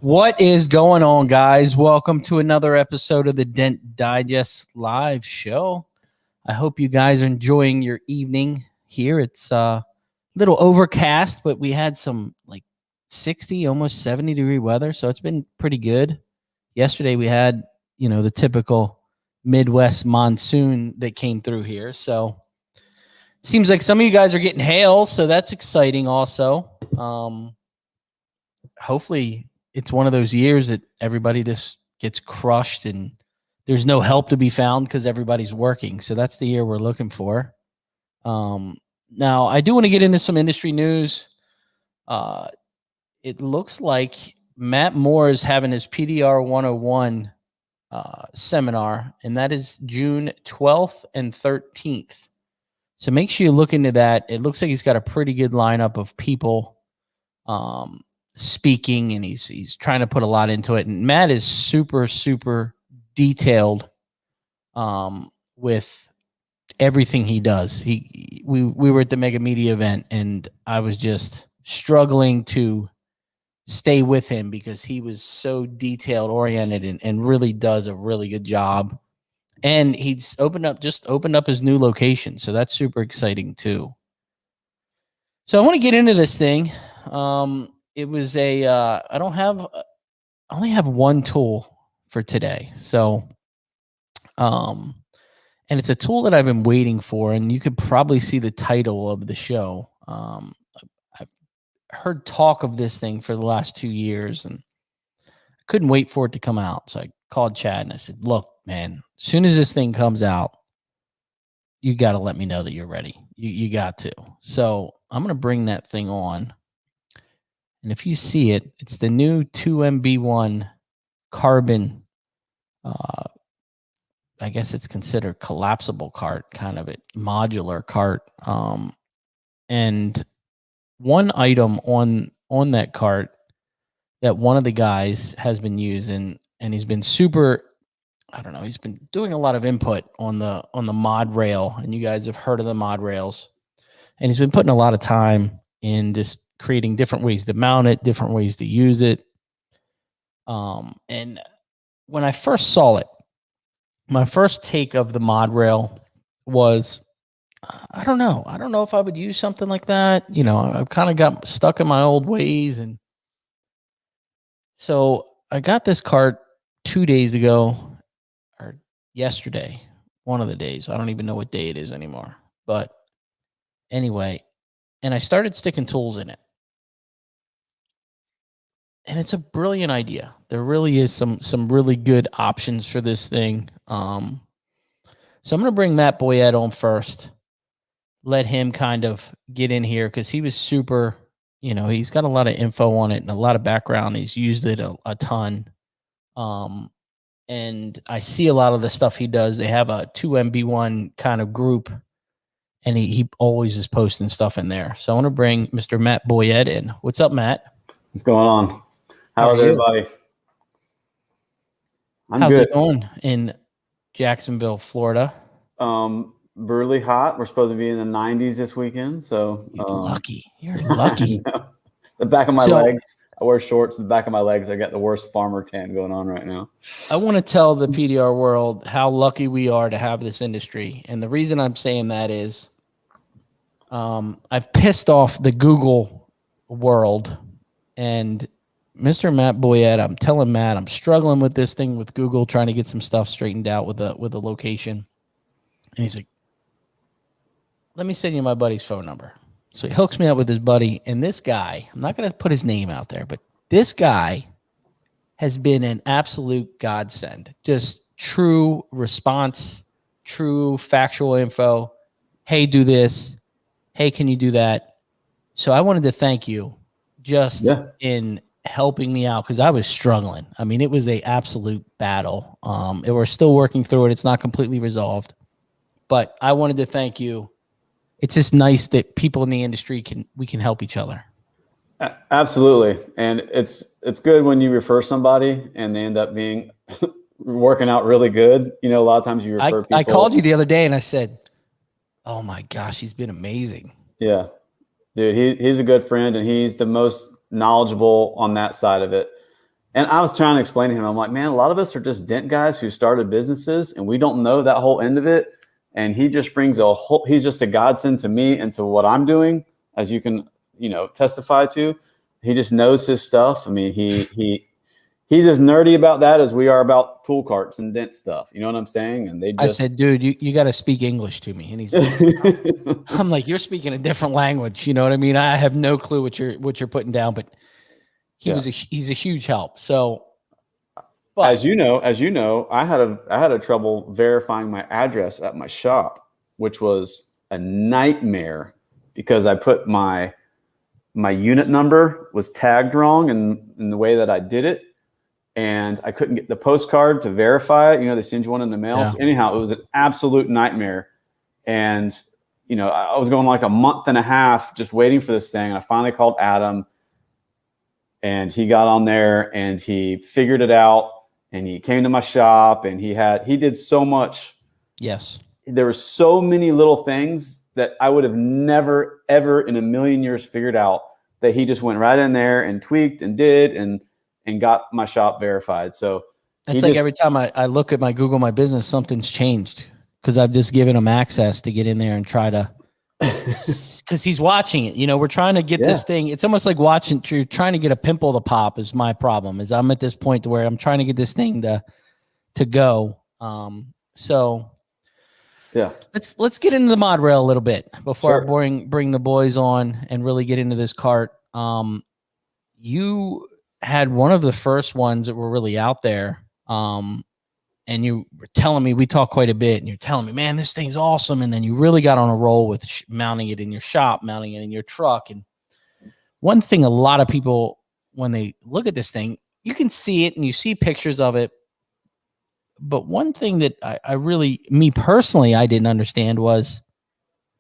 What is going on, guys? Welcome to another episode of the Dent Digest Live Show. I hope you guys are enjoying your evening here. It's a little overcast, but we had some like 60, almost 70-degree weather, so it's been pretty good. Yesterday we had, the typical Midwest monsoon that came through here, so it seems like some of you guys are getting hail, so that's exciting also. Hopefully it's one of those years that everybody just gets crushed and there's no help to be found because everybody's working. So that's the year we're looking for. Now, I do want to get into some industry news. It looks like Matt Moore is having his PDR 101 seminar, and that is June 12th and 13th. So make sure you look into that. It looks like he's got a pretty good lineup of people speaking, and he's trying to put a lot into it. And Matt is super, super detailed with everything he does. We were at the Mega Media event, and I was just struggling to stay with him because he was so detailed oriented and really does a really good job. And he's opened up his new location, so that's super exciting too. So I want to get into this thing. It was I only have one tool for today. So, and it's a tool that I've been waiting for, and you could probably see the title of the show. I've heard talk of this thing for the last 2 years, and I couldn't wait for it to come out. So I called Chad and I said, look, man, as soon as this thing comes out, you got to let me know that you're ready. You got to. So I'm going to bring that thing on. And if you see it, it's the new 2MB1 carbon, I guess it's considered collapsible cart, kind of a modular cart. And one item on that cart that one of the guys has been using, and he's been super, he's been doing a lot of input on the mod rail, and you guys have heard of the mod rails. And he's been putting a lot of time in just creating different ways to mount it, different ways to use it. And when I first saw it, my first take of the mod rail was, I don't know if I would use something like that. I've kind of got stuck in my old ways. And so I got this cart 2 days ago, or yesterday, one of the days. I don't even know what day it is anymore. But anyway, and I started sticking tools in it. And it's a brilliant idea. There really is some really good options for this thing. So I'm going to bring Matt Boyette on first. Let him kind of get in here because he was super, he's got a lot of info on it and a lot of background. He's used it a ton. And I see a lot of the stuff he does. They have a 2MB1 kind of group, and he always is posting stuff in there. So I want to bring Mr. Matt Boyette in. What's up, Matt? What's going on? How's everybody? How's it going in Jacksonville, Florida? Really hot. We're supposed to be in the 90s this weekend. So you're lucky. You're lucky. The back of my legs. I wear shorts. The back of my legs, I got the worst farmer tan going on right now. I want to tell the PDR world how lucky we are to have this industry. And the reason I'm saying that is I've pissed off the Google world, and Mr. Matt Boyette, I'm telling Matt, I'm struggling with this thing with Google, trying to get some stuff straightened out with the location. And he's like, let me send you my buddy's phone number. So he hooks me up with his buddy. And this guy, I'm not going to put his name out there, but this guy has been an absolute godsend. Just true response, true factual info. Hey, do this. Hey, can you do that? So I wanted to thank you just in helping me out because I was struggling. I mean, it was an absolute battle. We're still working through it. It's not completely resolved, but I wanted to thank you. It's just nice that people in the industry we can help each other. Absolutely. And it's good when you refer somebody and they end up being working out really good. A lot of times you refer people. I called you the other day and I said, oh my gosh, he's been amazing. Yeah, dude, he's a good friend and he's the most knowledgeable on that side of it. And I was trying to explain to him, I'm like, man, a lot of us are just dent guys who started businesses and we don't know that whole end of it. And he just brings he's just a godsend to me and to what I'm doing, as you can, testify to. He just knows his stuff. I mean, he's as nerdy about that as we are about tool carts and dent stuff. You know what I'm saying? And I said, dude, you got to speak English to me. And he's like, I'm like, you're speaking a different language. You know what I mean? I have no clue what you're putting down, but he's a huge help. So, but as you know, I had a trouble verifying my address at my shop, which was a nightmare because I put my unit number was tagged wrong in the way that I did it. And I couldn't get the postcard to verify it. They send you one in the mail. Yeah. So anyhow, it was an absolute nightmare. And, I was going like a month and a half just waiting for this thing. And I finally called Adam and he got on there and he figured it out and he came to my shop and he did so much. Yes. There were so many little things that I would have never, ever in a million years figured out that he just went right in there and tweaked and did and got my shop verified. So it's like every time I look at Google My Business, something's changed because I've just given him access to get in there and try to, because he's watching it. We're trying to get this thing. It's almost like you're trying to get a pimple to pop is my problem. Is I'm at this point to where I'm trying to get this thing to go. So yeah, let's get into the mod rail a little bit before I bring the boys on and really get into this cart. You had one of the first ones that were really out there. And you were telling me, we talked quite a bit, and you're telling me, man, this thing's awesome. And then you really got on a roll with mounting it in your shop, mounting it in your truck. And one thing, a lot of people, when they look at this thing, you can see it and you see pictures of it. But one thing that I really, me personally, I didn't understand was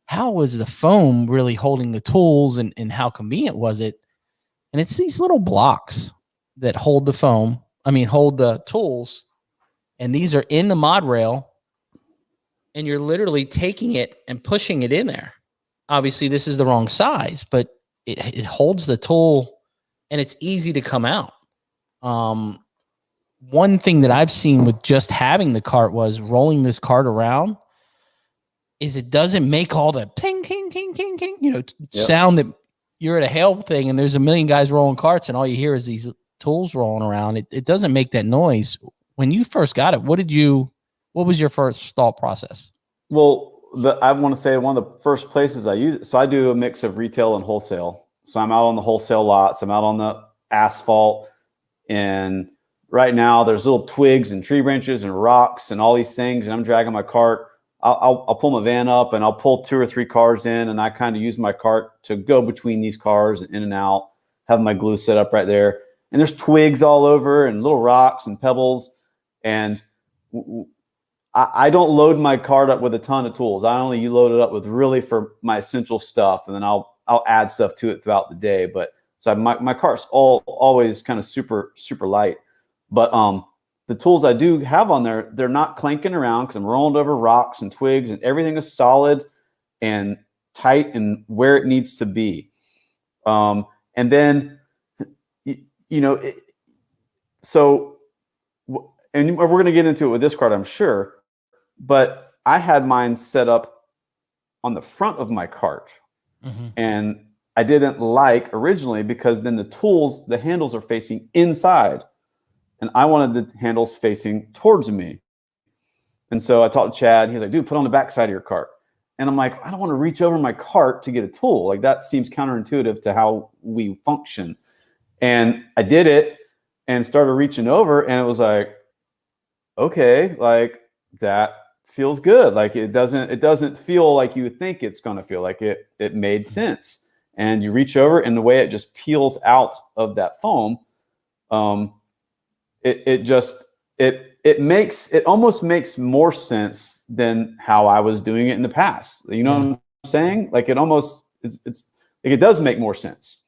how was the foam really holding the tools and how convenient was it? And it's these little blocks that hold the foam. Hold the tools. And these are in the mod rail. And you're literally taking it and pushing it in there. Obviously, this is the wrong size, but it holds the tool and it's easy to come out. One thing that I've seen with just having the cart was rolling this cart around is it doesn't make all the ting, ting, ting, ting, ting, sound that you're at a hail thing and there's a million guys rolling carts and all you hear is these tools rolling around. It doesn't make that noise. When you first got it, what was your first thought process? Well, I want to say one of the first places I use it. So I do a mix of retail and wholesale. So I'm out on the wholesale lots. I'm out on the asphalt. And right now there's little twigs and tree branches and rocks and all these things. And I'm dragging my cart. I'll pull my van up and I'll pull 2 or 3 cars in. And I kind of use my cart to go between these cars in and out, have my glue set up right there. And there's twigs all over and little rocks and pebbles. And I don't load my cart up with a ton of tools. I only load it up with really for my essential stuff. And then I'll add stuff to it throughout the day. But so my cart's always kind of super, super light. But the tools I do have on there, they're not clanking around because I'm rolling over rocks and twigs and everything is solid and tight and where it needs to be. And then, and we're going to get into it with this cart, I'm sure, but I had mine set up on the front of my cart. Mm-hmm. And I didn't like originally because then the handles are facing inside. And I wanted the handles facing towards me. And so I talked to Chad. He's like, dude, put on the back side of your cart. And I'm like, I don't want to reach over my cart to get a tool. Like that seems counterintuitive to how we function. And I did it and started reaching over and it was like, okay, like that feels good. Like it doesn't feel like you think it's going to feel. Like it made sense. And you reach over and the way it just peels out of that foam, it almost makes more sense than how I was doing it in the past. You know what I'm saying? Like it almost it's like it does make more sense.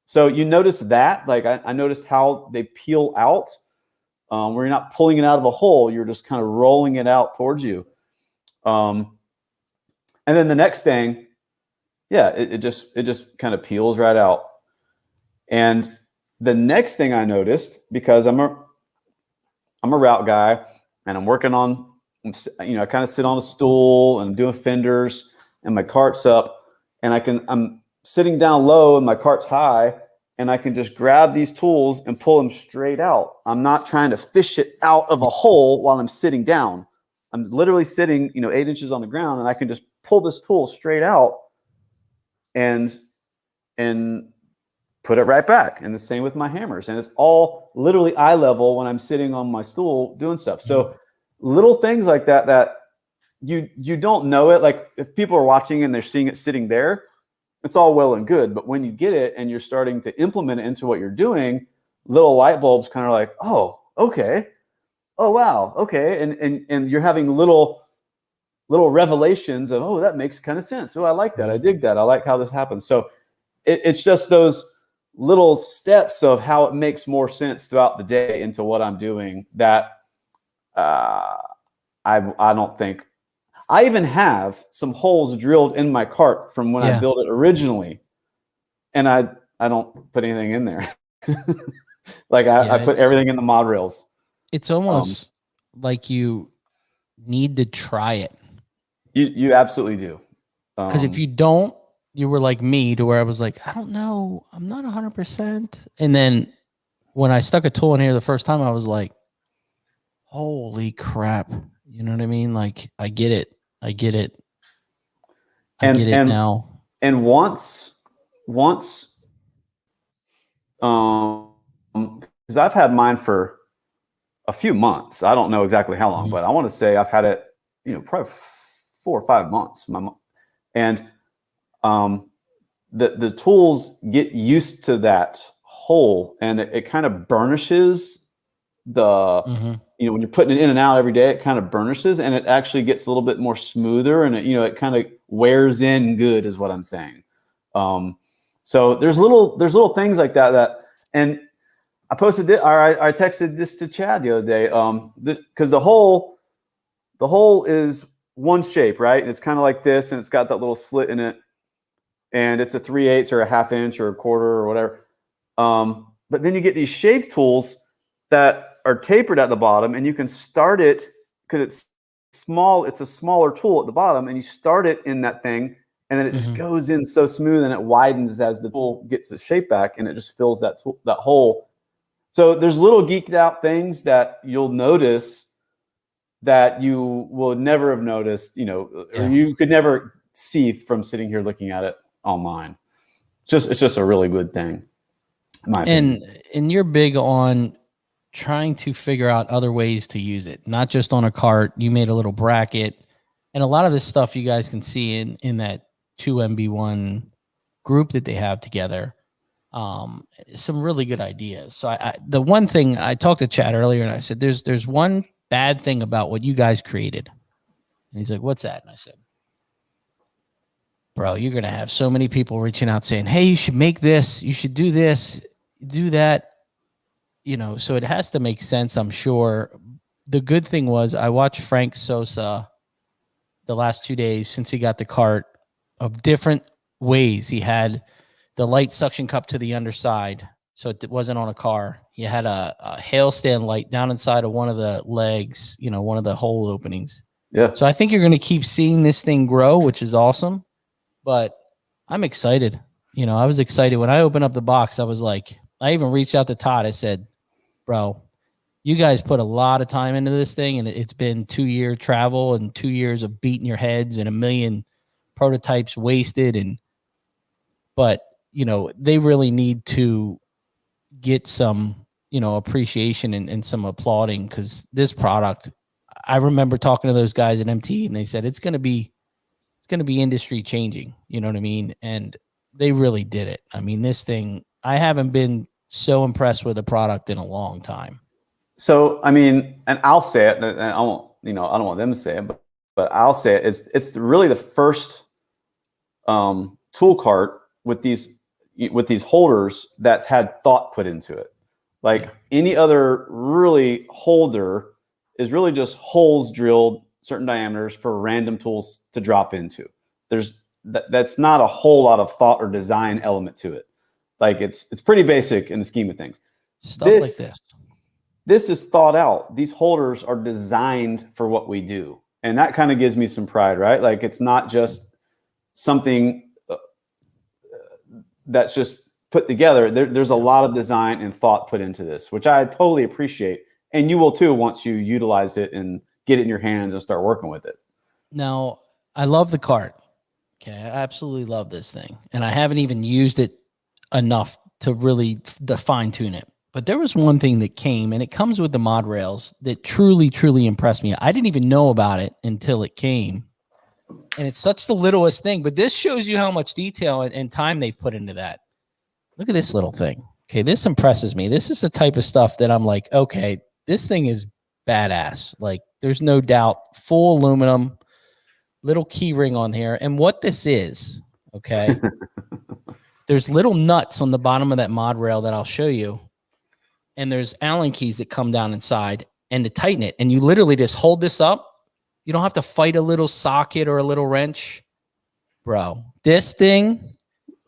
So you notice that, like I noticed how they peel out, where you're not pulling it out of a hole, you're just kind of rolling it out towards you. And then the next thing, it just kind of peels right out. And the next thing I noticed, because I'm a route guy and I'm working on, I kind of sit on a stool and I'm doing fenders and my cart's up and I'm sitting down low and my cart's high and I can just grab these tools and pull them straight out. I'm not trying to fish it out of a hole while I'm sitting down. I'm literally sitting, 8 inches on the ground and I can just pull this tool straight out and put it right back. And the same with my hammers. And it's all literally eye level when I'm sitting on my stool doing stuff. So little things like that you don't know it. Like if people are watching and they're seeing it sitting there, it's all well and good. But when you get it and you're starting to implement it into what you're doing, little light bulbs kind of like, oh, okay. Oh, wow. Okay. And you're having little revelations of, oh, that makes kind of sense. Oh, I like that. I dig that. I like how this happens. So it's just those little steps of how it makes more sense throughout the day into what I'm doing that I don't think. I even have some holes drilled in my cart from when I built it originally, and I don't put anything in there. Like I put everything in the mod rails. It's almost like you need to try it. You absolutely do. Because if you don't, you were like me to where I was like, I don't know, I'm not 100%. And then when I stuck a tool in here the first time, I was like, holy crap. You know what I mean? Like, I get it. I get it now. And once, because I've had mine for a few months. I don't know exactly how long, but I want to say I've had it, probably 4 or 5 months. And the tools get used to that hole, and it kind of burnishes the, when you're putting it in and out every day, it kind of burnishes and it actually gets a little bit more smoother, and it kind of wears in good is what I'm saying. So there's little things like that, and I posted it, or I texted this to Chad the other day, because the hole is one shape, right? And it's kind of like this, and it's got that little slit in it, and it's a 3/8 or a 1/2 inch or a quarter or whatever. But then you get these shave tools that are tapered at the bottom, and you can start it because it's small. It's a smaller tool at the bottom, and you start it in that thing, and then it just goes in so smooth, and it widens as the tool gets its shape back, and it just fills that hole. So there's little geeked out things that you'll notice that you will never have noticed, or you could never see from sitting here looking at it online. It's just a really good thing. In my opinion. And you're big on trying to figure out other ways to use it, not just on a cart. You made a little bracket, and a lot of this stuff you guys can see in that 2MB1 group that they have together. Some really good ideas. So the one thing I talked to Chad earlier, and I said, there's one bad thing about what you guys created. And he's like, what's that? And I said, bro, you're going to have so many people reaching out saying, hey, you should make this, you should do this, do that. So it has to make sense, I'm sure. The good thing was I watched Frank Sosa the last 2 days since he got the cart of different ways. He had the light suction cup to the underside, so it wasn't on a car. He had a hail stand light down inside of one of the legs, one of the hole openings. Yeah. So I think you're going to keep seeing this thing grow, which is awesome. But I'm excited. I was excited when I opened up the box. I was like, I even reached out to Todd. I said, bro, you guys put a lot of time into this thing, and it's been 2-year travel and 2 years of beating your heads and a million prototypes wasted. But they really need to get some, appreciation and some applauding, because this product, I remember talking to those guys at MT, and they said it's going to be industry changing. You know what I mean? And they really did it. I mean, this thing, I haven't been so impressed with the product in a long time. So, I mean, and I'll say it, and I won't, I don't want them to say it, but I'll say it. It's really the first tool cart with these holders that's had thought put into it. Like any other really holder is really just holes drilled certain diameters for random tools to drop into. That's not a whole lot of thought or design element to it. Like it's pretty basic in the scheme of things. Stuff like this. This is thought out. These holders are designed for what we do. And that kind of gives me some pride, right? Like it's not just something that's just put together. There's a lot of design and thought put into this, which I totally appreciate. And you will too once you utilize it and get it in your hands and start working with it. Now, I love the cart. Okay, I absolutely love this thing. And I haven't even used it enough to really fine tune it. But there was one thing that came, and it comes with the mod rails, that truly, truly impressed me. I didn't even know about it until it came. And it's such the littlest thing, but this shows you how much detail and time they've put into that. Look at this little thing. Okay, this impresses me. This is the type of stuff that I'm like, okay, this thing is badass. Like, there's no doubt. Full aluminum, little key ring on here. And what this is, okay, there's little nuts on the bottom of that mod rail that I'll show you. And there's Allen keys that come down inside and to tighten it. And you literally just hold this up. You don't have to fight a little socket or a little wrench. Bro, this thing.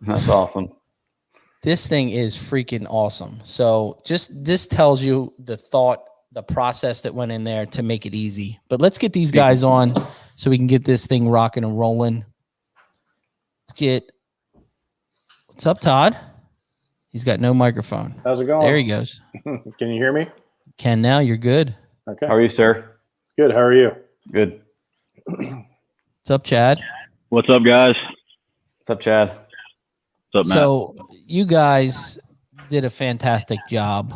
That's awesome. This thing is freaking awesome. So just this tells you the thought, the process that went in there to make it easy. But let's get these guys on so we can get this thing rocking and rolling. Let's get, what's up, Todd? He's got no microphone. How's it going? There he goes. Can you hear me? Can now. You're good. Okay. How are you, sir? Good. How are you? Good. What's up, Chad? What's up, guys? What's up, Chad? What's up, Matt? So you guys did a fantastic job.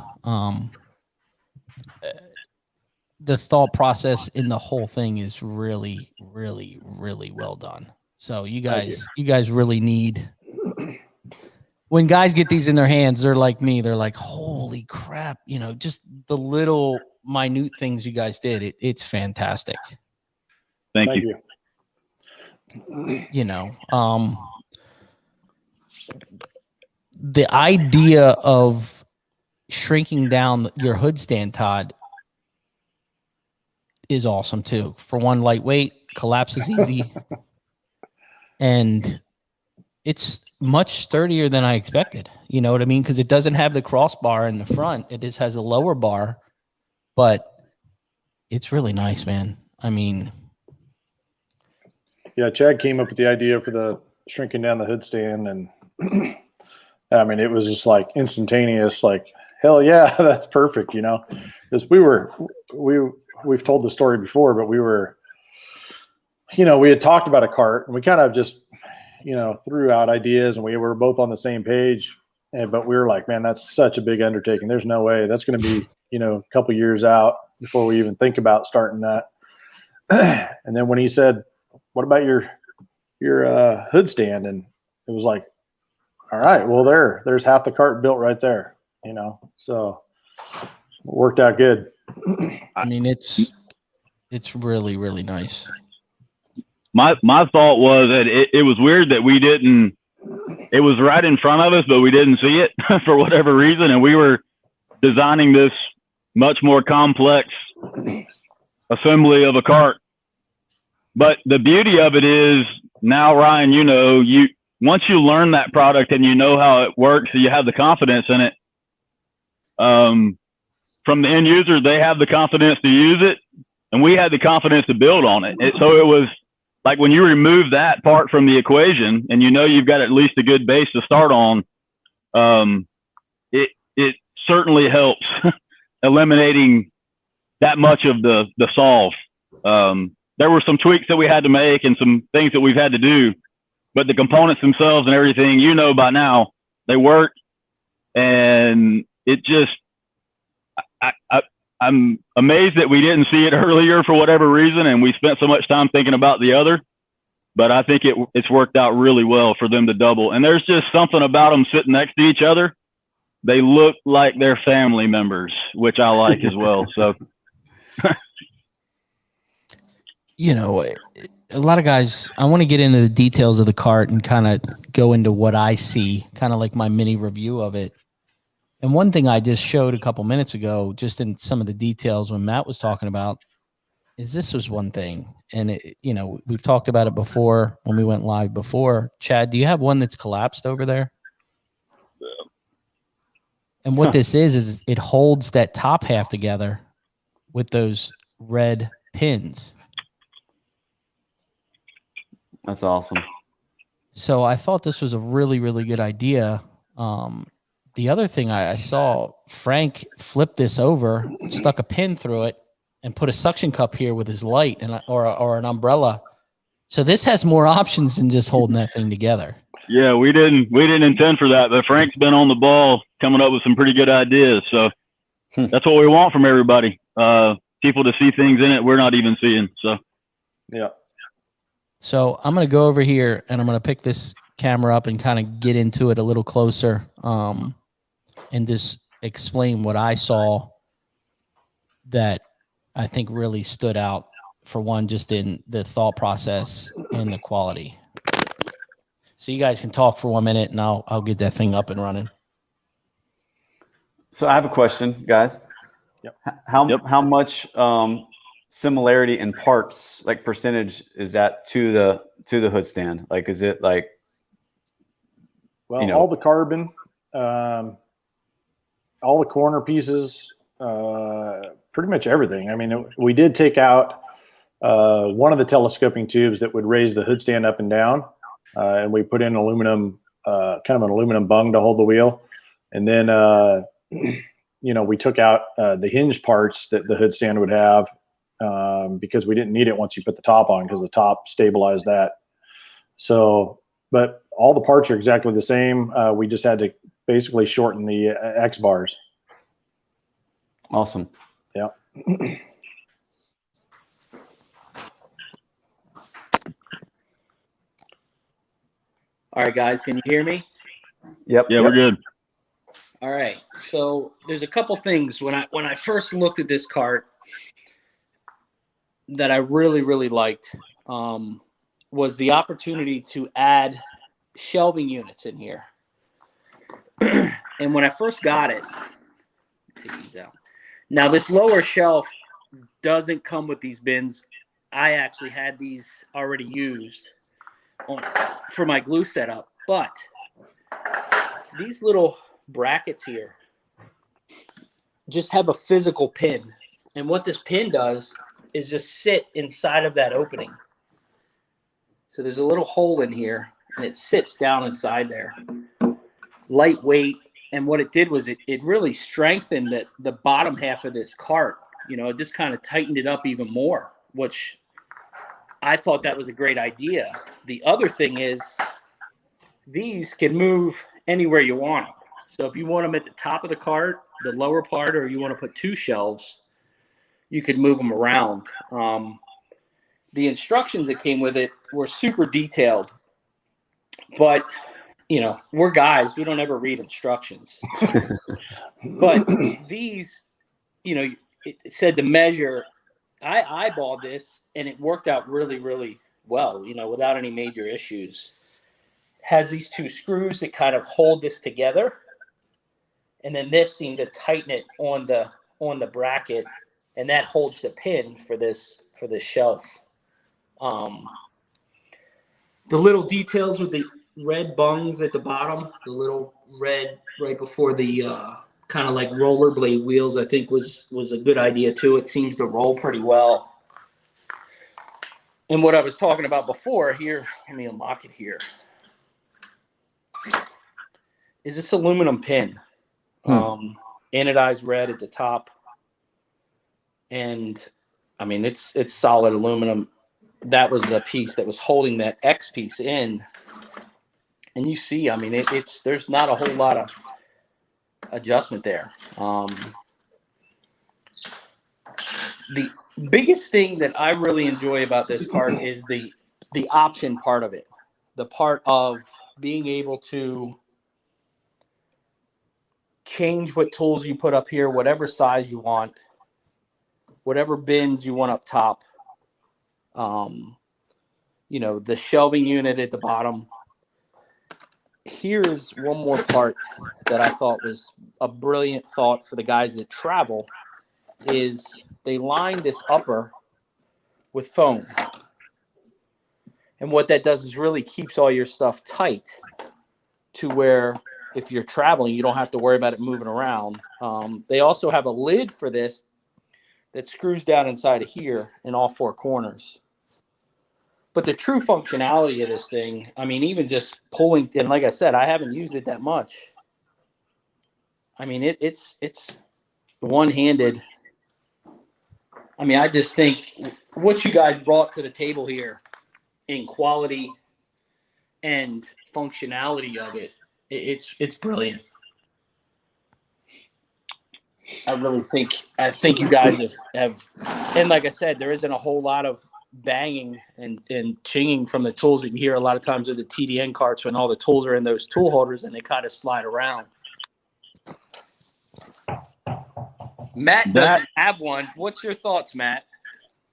The thought process in the whole thing is really, really, really well done. So you guys really need, when guys get these in their hands, they're like me. They're like, holy crap. You know, just the little minute things you guys did. It's fantastic. Thank you. You know, the idea of shrinking down your hood stand, Todd, is awesome too. For one, lightweight, collapses easy, and it's much sturdier than I expected. You know what I mean? Because it doesn't have the crossbar in the front. It just has a lower bar, but it's really nice, man. I mean, yeah, Chad came up with the idea for the shrinking down the hood stand, and I mean, it was just like instantaneous. Like, hell yeah, that's perfect. You know, because we've told the story before, but we were, you know, we had talked about a cart, and we kind of just, you know, threw out ideas, and we were both on the same page. But we were like, man, that's such a big undertaking. There's no way that's going to be, you know, a couple years out before we even think about starting that. And then when he said, what about your hood stand? And it was like, all right, well, there's half the cart built right there, you know, so it worked out good. I mean, it's really, really nice. My thought was that it was weird that we didn't, it was right in front of us, but we didn't see it for whatever reason. And we were designing this much more complex assembly of a cart. But the beauty of it is now, Ryan, you know, once you learn that product and you know how it works, you have the confidence in it. From the end user, they have the confidence to use it, and we had the confidence to build on it. So it was like when you remove that part from the equation, and you know you've got at least a good base to start on, it certainly helps eliminating that much of the solve. There were some tweaks that we had to make and some things that we've had to do, but the components themselves and everything, you know, by now they work, and it just, I'm amazed that we didn't see it earlier for whatever reason, and we spent so much time thinking about the other. But I think it's worked out really well for them to double. And there's just something about them sitting next to each other. They look like they're family members, which I like as well. So, you know, a lot of guys, I want to get into the details of the cart and kind of go into what I see, kind of like my mini review of it. And one thing I just showed a couple minutes ago, just in some of the details when Matt was talking about, is this was one thing. And, it, you know, we've talked about it before when we went live before. Chad, do you have one that's collapsed over there? And what this is it holds that top half together with those red pins. That's awesome. So I thought this was a really, really good idea. The other thing I saw, Frank flipped this over, stuck a pin through it, and put a suction cup here with his light or an umbrella. So this has more options than just holding that thing together. Yeah, we didn't intend for that, but Frank's been on the ball coming up with some pretty good ideas. So that's what we want from everybody. People to see things in it we're not even seeing. So Yeah. So I'm going to go over here and I'm going to pick this camera up and kind of get into it a little closer, and just explain what I saw that I think really stood out, for one, just in the thought process and the quality. So you guys can talk for 1 minute and I'll get that thing up and running. So I have a question, guys. Yep. How much similarity in parts, like percentage, is that to the hood stand? Like, is it like? Well, all the carbon, all the corner pieces, pretty much everything. I mean, we did take out one of the telescoping tubes that would raise the hood stand up and down, and we put in aluminum, kind of an aluminum bung to hold the wheel, and then we took out the hinge parts that the hood stand would have, because we didn't need it once you put the top on, because the top stabilized that. So, but all the parts are exactly the same. We just had to basically shorten the X bars. Awesome. Yeah. All right, guys, can you hear me? Yep. yeah, we're good. All right. So there's a couple things when I first looked at this cart that I really, really liked, was the opportunity to add shelving units in here. And when I first got it, take these out. Now this lower shelf doesn't come with these bins. I actually had these already used for my glue setup, but these little brackets here just have a physical pin, and what this pin does is just sit inside of that opening. So there's a little hole in here and it sits down inside there, lightweight. And what it did was it really strengthened the bottom half of this cart. It just kind of tightened it up even more, which I thought that was a great idea. The other thing is these can move anywhere you want them. So if you want them at the top of the cart, the lower part, or you want to put two shelves, you could move them around. The instructions that came with it were super detailed, but we're guys, we don't ever read instructions. But these, it said to measure. I eyeballed this and it worked out really, really well, without any major issues. Has these two screws that kind of hold this together, and then this seemed to tighten it on the bracket, and that holds the pin for this shelf. The little details with the red bungs at the bottom, the little red right before the kind of like rollerblade wheels, I think was a good idea too. It seems to roll pretty well. And what I was talking about before here, let me unlock it here, is this aluminum pin. Anodized red at the top. And I mean, it's solid aluminum. That was the piece that was holding that X piece in. And you see, I mean, there's not a whole lot of adjustment there. The biggest thing that I really enjoy about this cart is the option part of it. The part of being able to change what tools you put up here, whatever size you want, whatever bins you want up top. The shelving unit at the bottom. Here's one more part that I thought was a brilliant thought for the guys that travel, is they line this upper with foam. And what that does is really keeps all your stuff tight to where if you're traveling, you don't have to worry about it moving around. They also have a lid for this that screws down inside of here in all four corners. But the true functionality of this thing, I mean, even just pulling, and like I said, I haven't used it that much. I mean, it's one-handed. I mean, I just think what you guys brought to the table here in quality and functionality of it, it's brilliant. I think you guys have, and like I said, there isn't a whole lot of banging and chinging from the tools that you hear a lot of times with the TDN carts when all the tools are in those tool holders and they kind of slide around. Matt doesn't have one. What's your thoughts, Matt?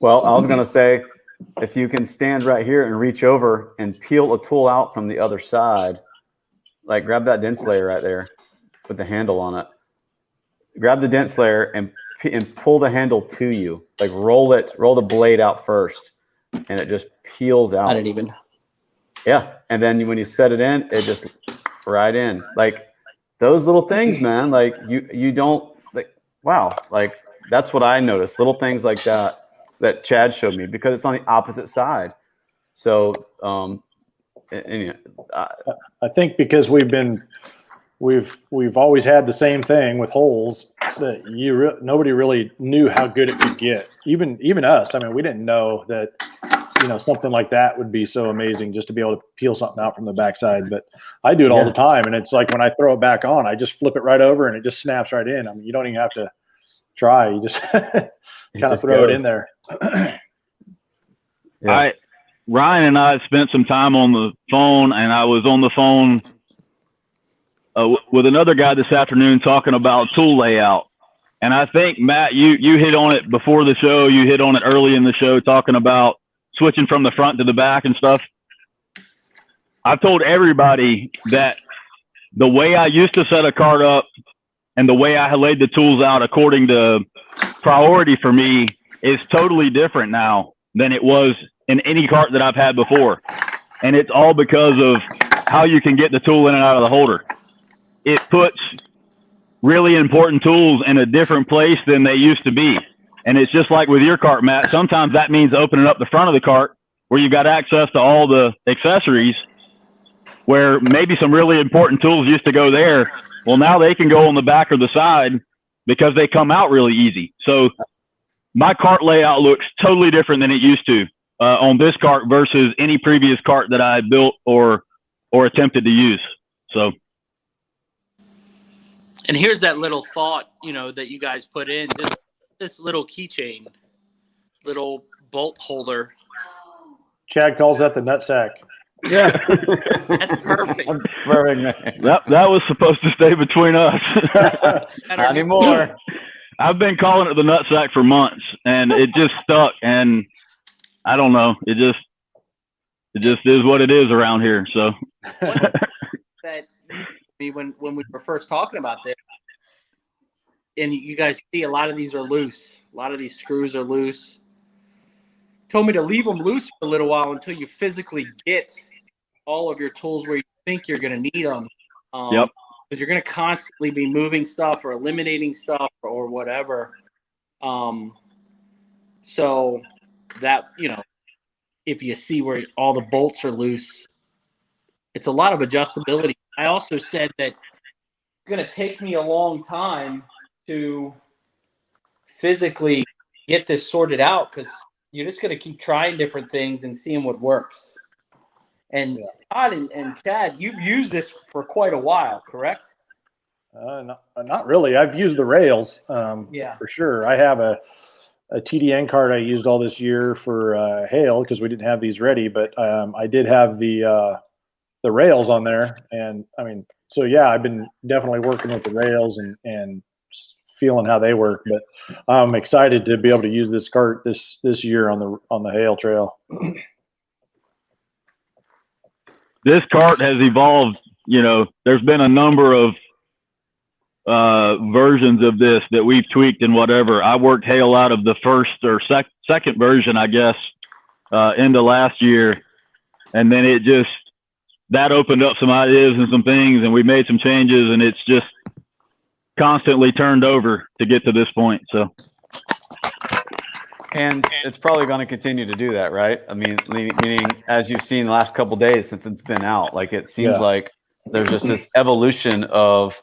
Well, I was going to say, if you can stand right here and reach over and peel a tool out from the other side, like grab that dent slayer right there with the handle on it. Grab the dent slayer and pull the handle to you. Like roll the blade out first, and it just peels out. I didn't even. Yeah, and then when you set it in, it just right in. Like those little things, man. Like you don't like. Wow, like that's what I noticed. Little things like that Chad showed me because it's on the opposite side. So, I think because we've always had the same thing with holes that nobody really knew how good it could get. Even us. I mean, we didn't know that something like that would be so amazing just to be able to peel something out from the backside. But I do it all the time, and it's like when I throw it back on, I just flip it right over and it just snaps right in. I mean, you don't even have to try. You just kind of throw it in there. Yeah. Ryan and I spent some time on the phone, and I was on the phone with another guy this afternoon talking about tool layout. And I think, Matt, you hit on it before the show. You hit on it early in the show talking about switching from the front to the back and stuff. I've told everybody that the way I used to set a cart up and the way I laid the tools out according to priority for me is totally different now than it was in any cart that I've had before. And it's all because of how you can get the tool in and out of the holder. It puts really important tools in a different place than they used to be. And it's just like with your cart, Matt. Sometimes that means opening up the front of the cart where you've got access to all the accessories, where maybe some really important tools used to go there. Well, now they can go on the back or the side because they come out really easy. So my cart layout looks totally different than it used to on this cart versus any previous cart that I built or attempted to use. So. And here's that little thought, that you guys put in, just this little keychain, little bolt holder. Chad calls that the nutsack. Yeah, That's perfect. That's perfect, man. That was supposed to stay between us. Not anymore. I've been calling it the nutsack for months, and it just stuck. And I don't know, it just is what it is around here. So that when we were first talking about this, and you guys see a lot of these are loose. A lot of these screws are loose. Told me to leave them loose for a little while until you physically get all of your tools where you think you're going to need them. Yep. Because you're going to constantly be moving stuff or eliminating stuff or whatever. So that, if you see where all the bolts are loose, it's a lot of adjustability. I also said that it's going to take me a long time to physically get this sorted out because you're just going to keep trying different things and seeing what works. And Todd and Chad, you've used this for quite a while, correct? Not really. I've used the rails, for sure. I have a TDN cart I used all this year for hail because we didn't have these ready, but I did have the rails on there, and I mean, so yeah, I've been definitely working with the rails and feeling how they work. But I'm excited to be able to use this cart this year on the hail trail. This cart has evolved. There's been a number of versions of this that we've tweaked and whatever. I worked hail out of the first or second version, I guess, into last year, and then it just that opened up some ideas and some things, and we made some changes, and it's just constantly turned over to get to this point. So. And it's probably going to continue to do that, right? I mean, meaning as you've seen the last couple of days since it's been out, like it seems like there's just this evolution of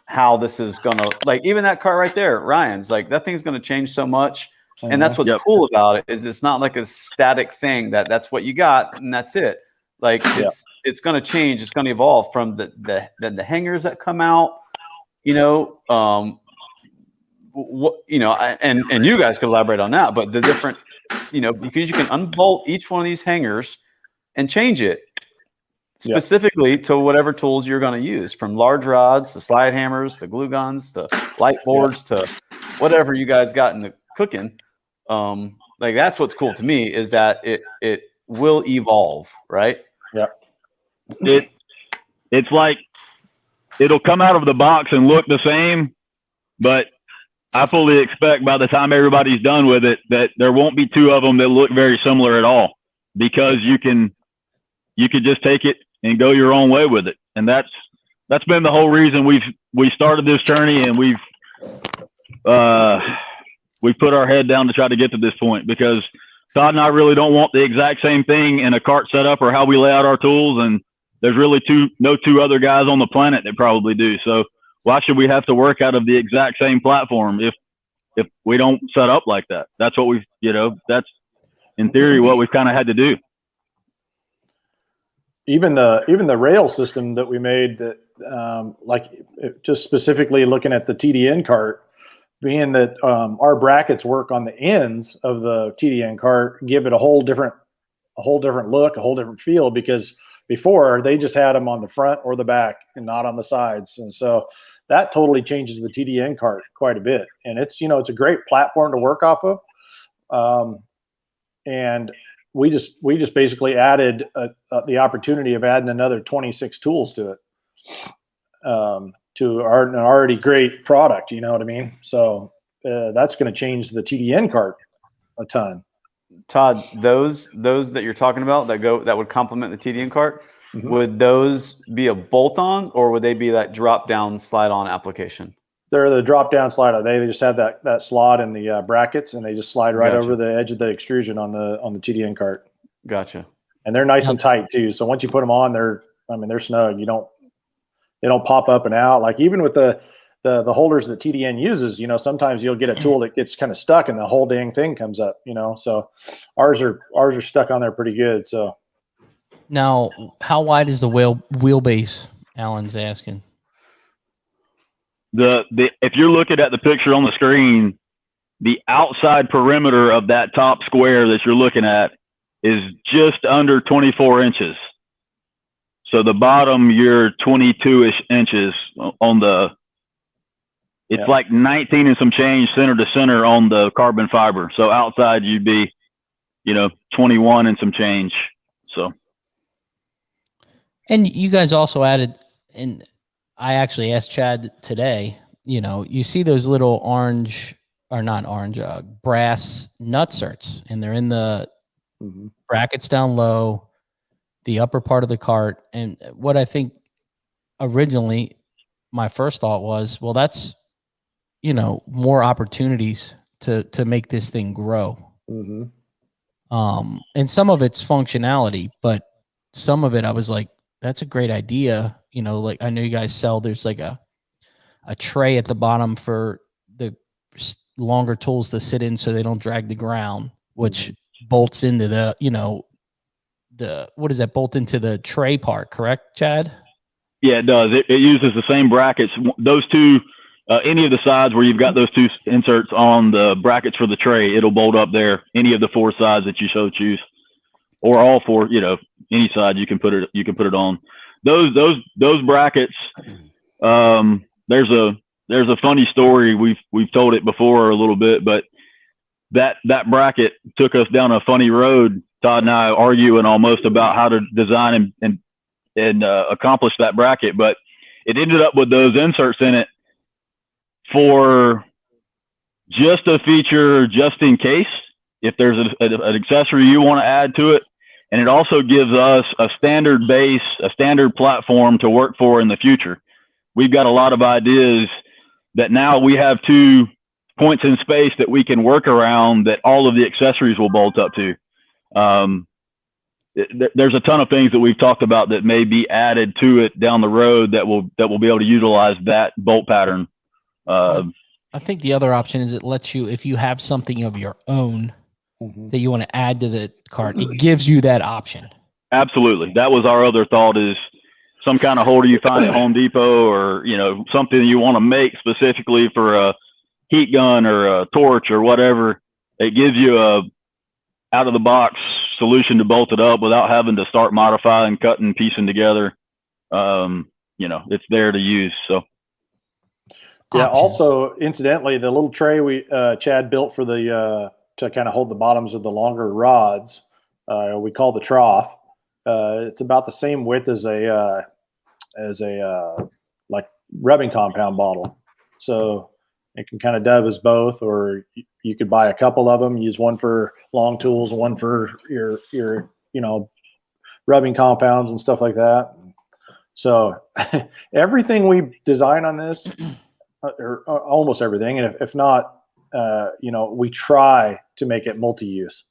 how this is going to, like even that car right there, Ryan's, like that thing's going to change so much. And that's what's cool about it is it's not like a static thing that's what you got and that's it. Like it's going to change. It's going to evolve from the hangers that come out, you know, what, you know, and you guys could elaborate on that, but the different, you know, because you can unbolt each one of these hangers and change it specifically to whatever tools you're going to use, from large rods to slide hammers to glue guns to light boards to whatever you guys got in the cooking. Like that's what's cool to me is that it will evolve, right? Yeah. It's like it'll come out of the box and look the same, but I fully expect by the time everybody's done with it that there won't be two of them that look very similar at all, because you could just take it and go your own way with it. And that's been the whole reason we started this journey, and we've put our head down to try to get to this point, because Todd and I really don't want the exact same thing in a cart setup or how we lay out our tools. And there's really no two other guys on the planet that probably do. So why should we have to work out of the exact same platform if we don't set up like that? That's what we've, you know, that's in theory what we've kind of had to do. Even the rail system that we made, that just specifically looking at the TDN cart, being that our brackets work on the ends of the TDN cart, give it a whole different look, a whole different feel, because before they just had them on the front or the back and not on the sides. And so that totally changes the TDN cart quite a bit. And it's, you know, it's a great platform to work off of. And we just basically added the opportunity of adding another 26 tools to it, to an already great product. You know what I mean? So that's going to change the TDN cart a ton. Todd, those that you're talking about that would complement the TDN cart, would those be a bolt-on, or would they be that drop-down slide-on application? They're the drop-down slide-on. They just have that slot in the brackets, and they just slide right over the edge of the extrusion on the TDN cart. Gotcha. And they're nice and tight too. So once you put them on, they're snug. They don't pop up and out. Like even with the holders that TDN uses, you know, sometimes you'll get a tool that gets kind of stuck and the whole dang thing comes up, you know. So ours are stuck on there pretty good. So now, how wide is the wheelbase? Alan's asking. If you're looking at the picture on the screen, the outside perimeter of that top square that you're looking at is just under 24 inches. So the bottom, you're 22-ish inches on the. It's like 19 and some change center to center on the carbon fiber. So outside you'd be, you know, 21 and some change. So. And you guys also added, and I actually asked Chad today, you know, you see those little brass nutserts, and they're in the brackets down low, the upper part of the cart. And what I think originally my first thought was, well, that's, you know, more opportunities to make this thing grow. And some of it's functionality, but some of it I was like, that's a great idea. You know, like I know you guys sell, there's like a tray at the bottom for the longer tools to sit in so they don't drag the ground, which bolts into the, you know, what does that bolt into the tray part, correct, Chad? Yeah, it does. It uses the same brackets. Those two, any of the sides where you've got those two inserts on the brackets for the tray, it'll bolt up there. Any of the four sides that you so choose, or all four, you know, any side you can put it on. Those brackets. There's a funny story. We've told it before a little bit, but that bracket took us down a funny road. Todd and I arguing almost about how to design and accomplish that bracket, but it ended up with those inserts in it for just a feature, just in case if there's an accessory you want to add to it. and it also gives us a standard base, a standard platform to work for in the future. We've got a lot of ideas that now we have 2 points in space that we can work around that all of the accessories will bolt up to. There's a ton of things that we've talked about that may be added to it down the road that will be able to utilize that bolt pattern. I think the other option is it lets you, if you have something of your own that you want to add to the cart, it gives you that option. Absolutely. That was our other thought, is some kind of holder you find at Home Depot, or, you know, something you want to make specifically for a heat gun or a torch or whatever. It gives you a out of the box solution to bolt it up without having to start modifying, cutting, piecing together. You know, it's there to use. So. Yeah. Options. Also, incidentally, the little tray we Chad built for the to kind of hold the bottoms of the longer rods, we call the trough. It's about the same width as a like rubbing compound bottle, so it can kind of dub as both. Or you could buy a couple of them, use one for long tools, one for your you know, rubbing compounds and stuff like that. So everything we design on this, or almost everything, and if not, you know, we try to make it multi-use.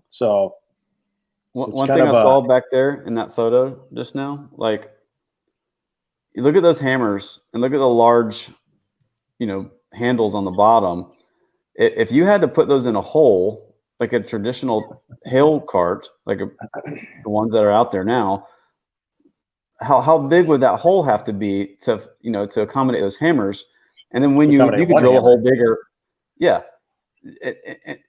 So one thing I saw back there in that photo just now, like, you look at those hammers and look at the large, you know, handles on the bottom. If you had to put those in a hole, like a traditional hail cart, like the ones that are out there now, how big would that hole have to be to, you know, to accommodate those hammers? And then when you could drill a hole bigger. Yeah.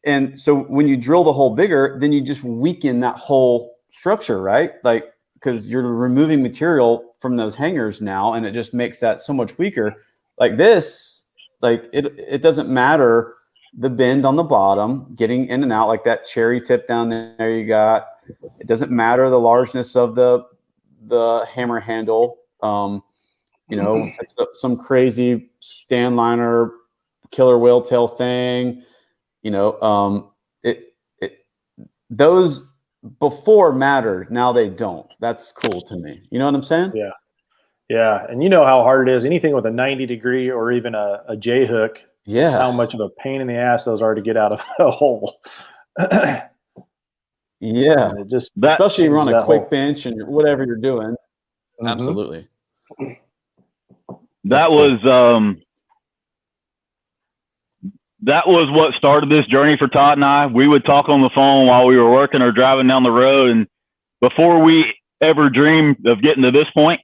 And so when you drill the hole bigger, then you just weaken that whole structure, right? Like, because you're removing material from those hangers now, and it just makes that so much weaker. Like this, like it doesn't matter the bend on the bottom, getting in and out, like that cherry tip down there you got. It doesn't matter the largeness of the hammer handle. You know, if it's some crazy Stanliner killer whale tail thing, you know, those before mattered, now they don't. That's cool to me. You know what I'm saying? Yeah. Yeah. And you know how hard it is. Anything with a 90-degree or even a J hook. Yeah. How much of a pain in the ass those are to get out of a hole. Yeah. Just especially if you're on a quick bench and whatever you're doing. Mm-hmm. Absolutely. That was what started this journey for Todd and I. We would talk on the phone while we were working or driving down the road, and before we ever dreamed of getting to this point,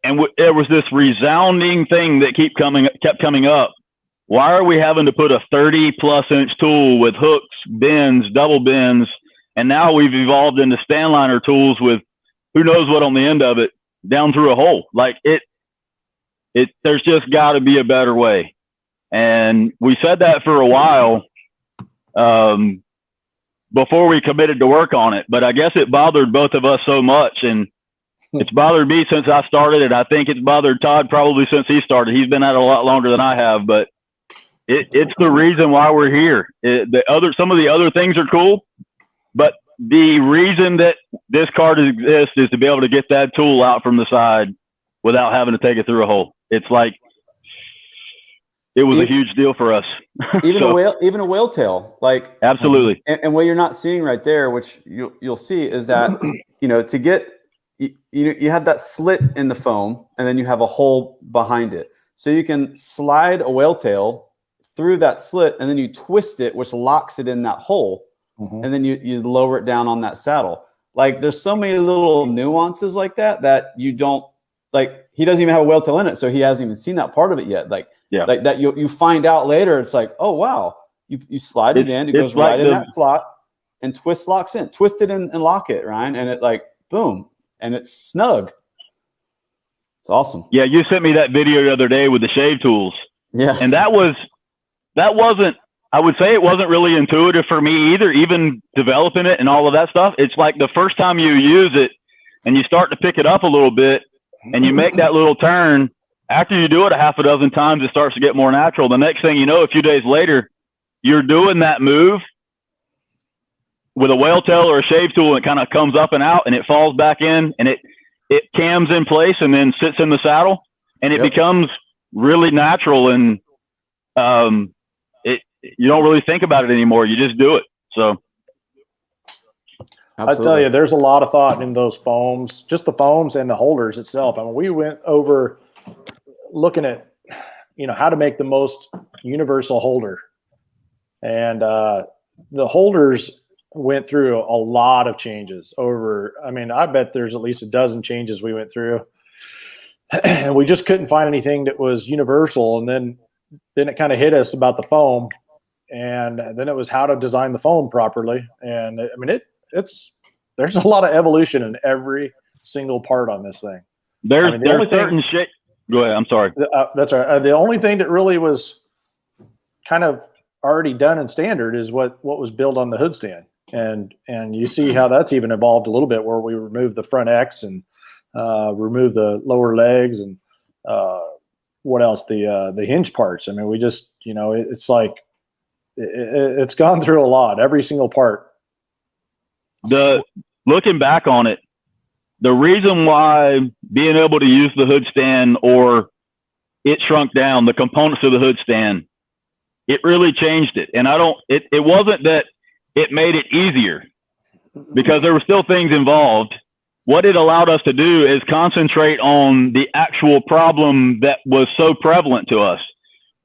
and there was this resounding thing that kept coming up. Why are we having to put a 30-plus inch tool with hooks, bends, double bends, and now we've evolved into Stanliner tools with who knows what on the end of it down through a hole? Like there's just got to be a better way. And we said that for a while before we committed to work on it. But I guess it bothered both of us so much. And it's bothered me since I started it. I think it's bothered Todd probably since he started. He's been at it a lot longer than I have. But it's the reason why we're here. Some of the other things are cool. But the reason that this cart exists is to be able to get that tool out from the side without having to take it through a hole. It's like, it was a huge deal for us. Even a whale tail, like, absolutely. And what you're not seeing right there, which you'll see, is that you know, to get you have that slit in the foam, and then you have a hole behind it, so you can slide a whale tail through that slit, and then you twist it, which locks it in that hole, and then you lower it down on that saddle. Like, there's so many little nuances like that you don't like. He doesn't even have a whale tail in it, so he hasn't even seen that part of it yet. Like. Yeah, like that you find out later. It's like, oh wow, you slide it in, it goes right in that slot, and locks in. Twist it and lock it, Ryan, and it like boom, and it's snug. It's awesome. Yeah, you sent me that video the other day with the shave tools. Yeah, and that wasn't. I would say it wasn't really intuitive for me either. Even developing it and all of that stuff, it's like the first time you use it and you start to pick it up a little bit, and you make that little turn. After you do it a half a dozen times, it starts to get more natural. The next thing you know, a few days later, you're doing that move with a whale tail or a shave tool, it kind of comes up and out and it falls back in and it cams in place and then sits in the saddle and it becomes really natural. And you don't really think about it anymore. You just do it. So Absolutely. I tell you, there's a lot of thought in those foams, just the foams and the holders itself. I mean, we went over looking at, how to make the most universal holder. And the holders went through a lot of changes over. I mean, I bet there's at least a dozen changes we went through. And we just couldn't find anything that was universal. And then it kind of hit us about the foam. And then it was how to design the foam properly. And I mean, there's a lot of evolution in every single part on this thing. There's certain shit. Go ahead. I'm sorry. That's all right. The only thing that really was kind of already done in standard is what was built on the hood stand. And you see how that's even evolved a little bit, where we removed the front X and removed the lower legs and what else? The hinge parts. I mean, we just, it's like, it's gone through a lot, every single part. Looking back on it, the reason why being able to use the hood stand or it shrunk down, the components of the hood stand, it really changed it. And it wasn't that it made it easier, because there were still things involved. What it allowed us to do is concentrate on the actual problem that was so prevalent to us.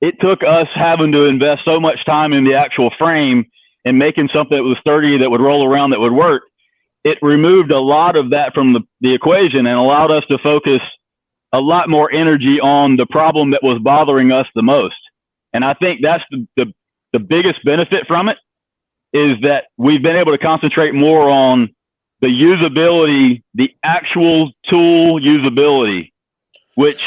It took us having to invest so much time in the actual frame and making something that was sturdy, that would roll around, that would work. It removed a lot of that from the equation and allowed us to focus a lot more energy on the problem that was bothering us the most. And I think that's the biggest benefit from it, is that we've been able to concentrate more on the usability, the actual tool usability, which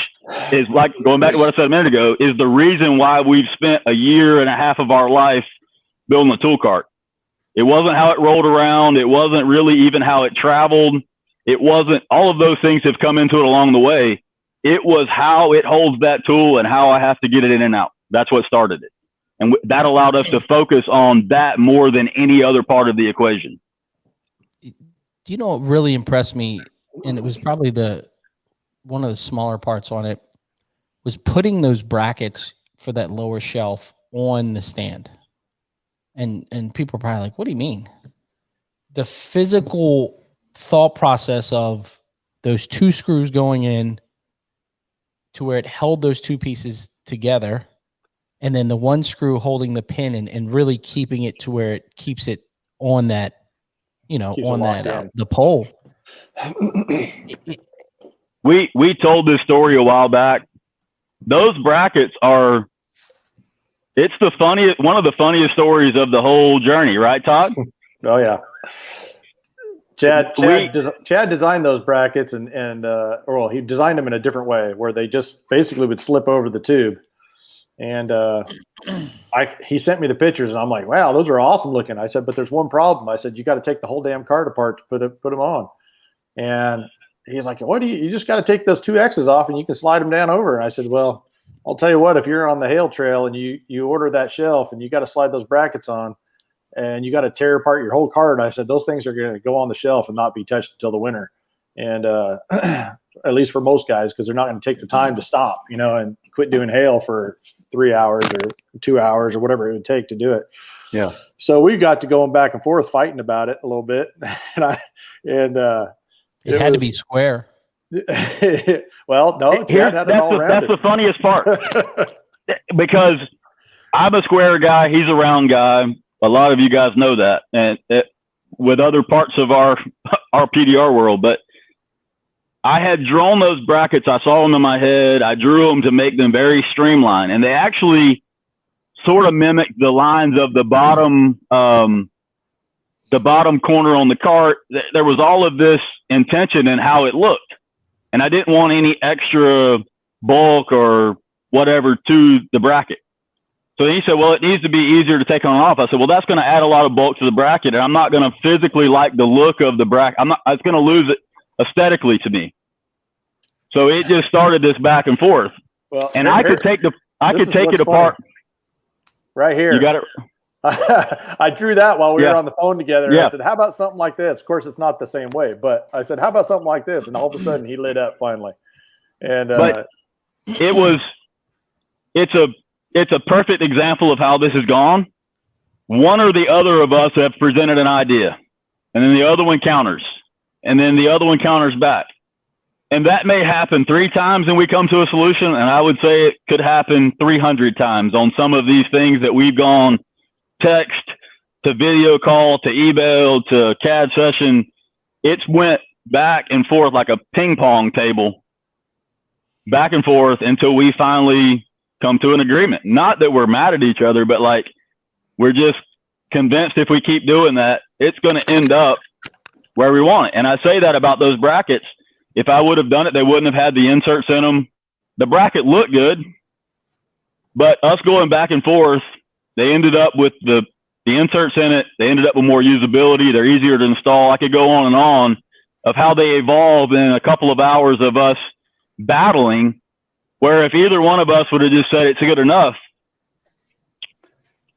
is, like going back to what I said a minute ago, is the reason why we've spent a year and a half of our life building a tool cart. It wasn't how it rolled around. It wasn't really even how it traveled. It wasn't, all of those things have come into it along the way. It was how it holds that tool and how I have to get it in and out. That's what started it. And that allowed us to focus on that more than any other part of the equation. What really impressed me, and it was probably one of the smaller parts on it, was putting those brackets for that lower shelf on the stand. And people are probably like, what do you mean? The physical thought process of those two screws going in to where it held those two pieces together, and then the one screw holding the pin and really keeping it to where it keeps it on that, the pole. We told this story a while back. Those brackets are, it's one of the funniest stories of the whole journey, right, Todd? Oh yeah. Chad designed those brackets and he designed them in a different way, where they just basically would slip over the tube. And he sent me the pictures, and I'm like, wow, those are awesome looking. I said, but there's one problem. I said, you got to take the whole damn cart apart to put them on. And he's like, what do you just got to take those two X's off and you can slide them down over. And I said, well, I'll tell you what, if you're on the hail trail and you order that shelf and you got to slide those brackets on and you got to tear apart your whole cart, I said, those things are going to go on the shelf and not be touched until the winter. And at least for most guys, because they're not going to take the time to stop, and quit doing hail for 3 hours or 2 hours or whatever it would take to do it. Yeah. So we got to going back and forth fighting about it a little bit. It had to be square. Well, no, that's the funniest part. Because I'm a square guy, he's a round guy. A lot of you guys know that, and with other parts of our PDR world. But I had drawn those brackets. I saw them in my head. I drew them to make them very streamlined, and they actually sort of mimic the lines of the bottom corner on the cart. There was all of this intention in how it looked, and I didn't want any extra bulk or whatever to the bracket. So he said, well, it needs to be easier to take on and off. I said, well, that's going to add a lot of bulk to the bracket, and I'm not going to physically like the look of the bracket. It's going to lose it aesthetically to me. So it just started this back and forth. Well, and I could take it apart right here. You got it. I drew that while we Yeah. were on the phone together. Yeah. I said, how about something like this? Of course, it's not the same way, but I said, how about something like this? And all of a sudden he lit up finally. And But it's a perfect example of how this has gone. One or the other of us have presented an idea, and then the other one counters, and then the other one counters back. And that may happen 3 times and we come to a solution. And I would say it could happen 300 times on some of these things that we've gone text to video call to email to CAD session. It's went back and forth like a ping pong table, back and forth until we finally come to an agreement. Not that we're mad at each other, but like we're just convinced if we keep doing that, it's going to end up where we want it. And I say that about those brackets. If I would have done it, they wouldn't have had the inserts in them. The bracket looked good, but us going back and forth, they ended up with the inserts in it. They ended up with more usability. They're easier to install. I could go on and on of how they evolved in a couple of hours of us battling, where if either one of us would have just said it's good enough,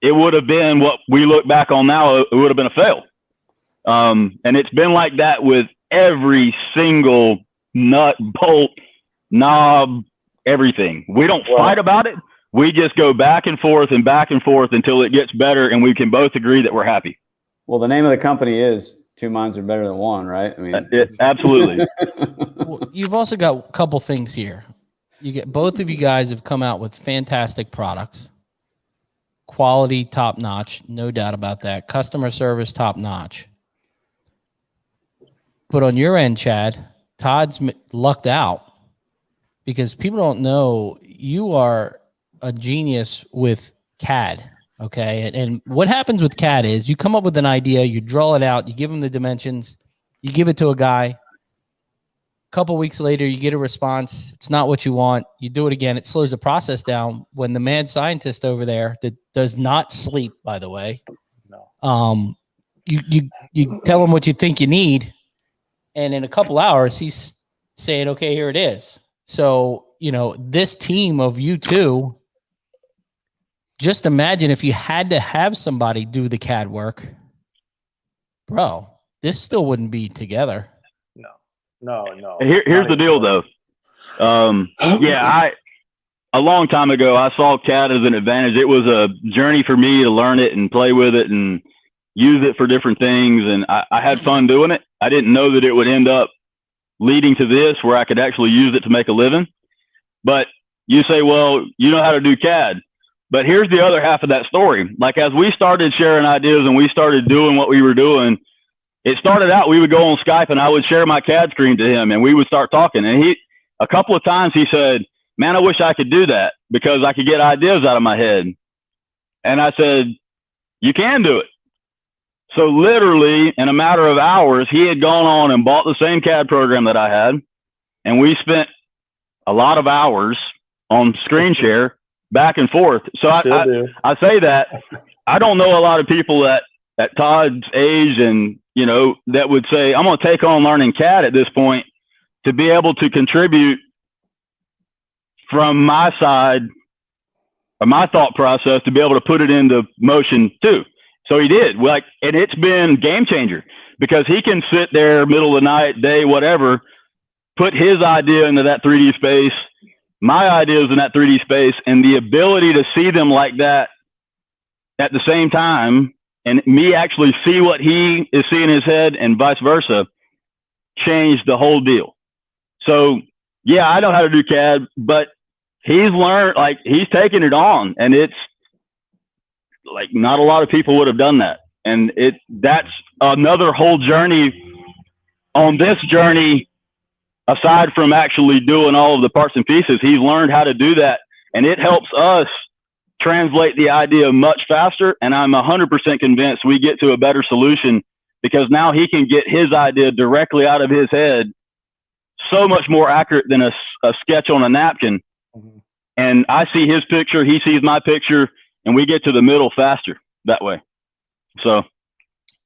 it would have been what we look back on now. It would have been a fail. And it's been like that with every single nut, bolt, knob, everything. We don't fight about it. We just go back and forth until it gets better and we can both agree that we're happy. Well, the name of the company is Two Minds Are Better Than One, right? I mean, Absolutely. Well, you've also got a couple things here. You get both of you guys have come out with fantastic products, quality top notch, no doubt about that. Customer service top notch. But on your end, Chad, Todd's lucked out because people don't know you are a genius with CAD. Okay. And what happens with CAD is you come up with an idea, you draw it out, you give him the dimensions, you give it to a guy. A couple weeks later, you get a response. It's not what you want. You do it again. It slows the process down. When the mad scientist over there that does not sleep, by the way, you tell him what you think you need. And in a couple hours, he's saying, okay, here it is. So, you know, this team of you two, just imagine if you had to have somebody do the CAD work, bro, this still wouldn't be together. No. Here's the deal, though. A long time ago, I saw CAD as an advantage. It was a journey for me to learn it and play with it and use it for different things. And I had fun doing it. I didn't know that it would end up leading to this where I could actually use it to make a living. But you say, well, you know how to do CAD. But here's the other half of that story. Like as we started sharing ideas and we started doing what we were doing, it started out, we would go on Skype and I would share my CAD screen to him and we would start talking. And a couple of times he said, man, I wish I could do that because I could get ideas out of my head. And I said, you can do it. So literally in a matter of hours, he had gone on and bought the same CAD program that I had. And we spent a lot of hours on screen share back and forth. So I say that I don't know a lot of people at Todd's age and, you know, that would say, I'm going to take on learning CAD at this point to be able to contribute from my side or my thought process to be able to put it into motion too. So he did, and it's been game changer because he can sit there middle of the night, day, whatever, put his idea into that 3D space, my ideas in that 3D space, and the ability to see them like that at the same time and me actually see what he is seeing in his head and vice versa changed the whole deal. So yeah, I know how to do CAD, but he's learned, he's taken it on, and it's like not a lot of people would have done that. And that's another whole journey on this journey, aside from actually doing all of the parts and pieces. He's learned how to do that, and it helps us translate the idea much faster. And I'm 100% convinced we get to a better solution because now he can get his idea directly out of his head so much more accurate than a sketch on a napkin. Mm-hmm. And I see his picture, he sees my picture, and we get to the middle faster that way. So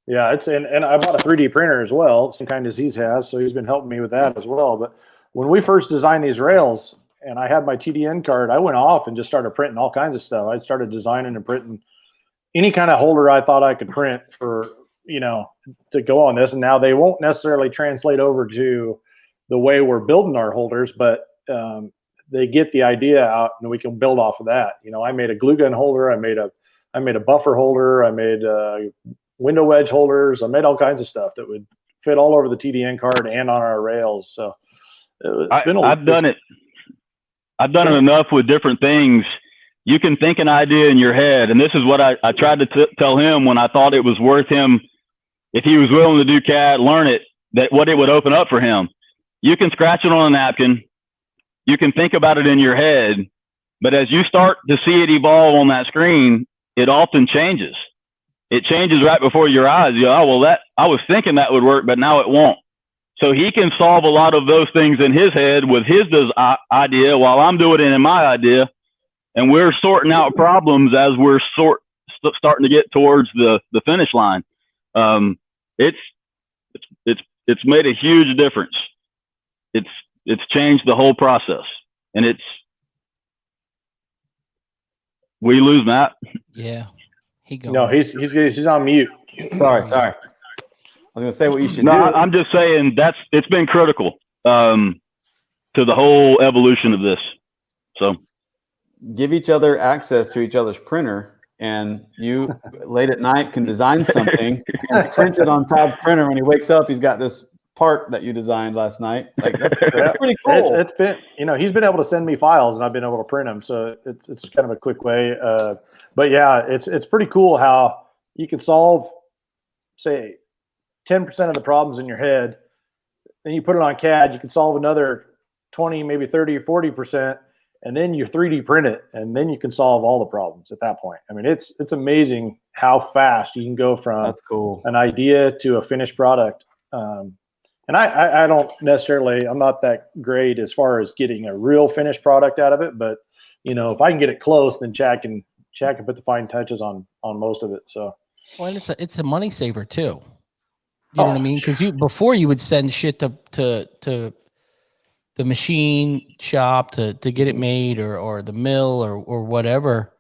yeah, and I bought a 3D printer as well, same kind as he has, so he's been helping me with that as well. But when we first designed these rails and I had my TDN card, I went off and just started printing all kinds of stuff. I started designing and printing, any kind of holder I thought I could print for, you know, to go on this. And now they won't necessarily translate over to the way we're building our holders, but they get the idea out, and we can build off of that. You know, I made a glue gun holder. I made a buffer holder. I made window wedge holders. I made all kinds of stuff that would fit all over the TDN card and on our rails. So I've done it enough with different things. You can think an idea in your head, and this is what I tried to tell him when I thought it was worth him, if he was willing to do CAD, learn it, that what it would open up for him. You can scratch it on a napkin. You can think about it in your head, but as you start to see it evolve on that screen, it often changes. It changes right before your eyes. You go, oh, well, I was thinking that would work, but now it won't. So he can solve a lot of those things in his head with his idea while I'm doing it in my idea. And we're sorting out problems as we're starting to get towards the finish line. It's made a huge difference. It's changed the whole process, and we lose Matt. Yeah, No, he's on mute. Sorry. I was gonna say what you should do. I'm just saying it's been critical to the whole evolution of this. So give each other access to each other's printer, and you late at night can design something and print it on Todd's printer. When he wakes up, he's got this part that you designed last night. Like that's pretty cool. It's been, you know, he's been able to send me files and I've been able to print them. So it's kind of a quick way. But yeah, it's pretty cool how you can solve, say, 10% of the problems in your head. Then you put it on CAD, you can solve another 20, maybe 30 or 40%, and then you 3D print it, and then you can solve all the problems at that point. I mean, it's amazing how fast you can go from that's cool. an idea to a finished product. And I don't necessarily, I'm not that great as far as getting a real finished product out of it, but you know, if I can get it close, then Chad can put the fine touches on most of it. So, well, it's a money saver too. You know what I mean? Because before you would send shit to the machine shop to get it made or the mill or whatever.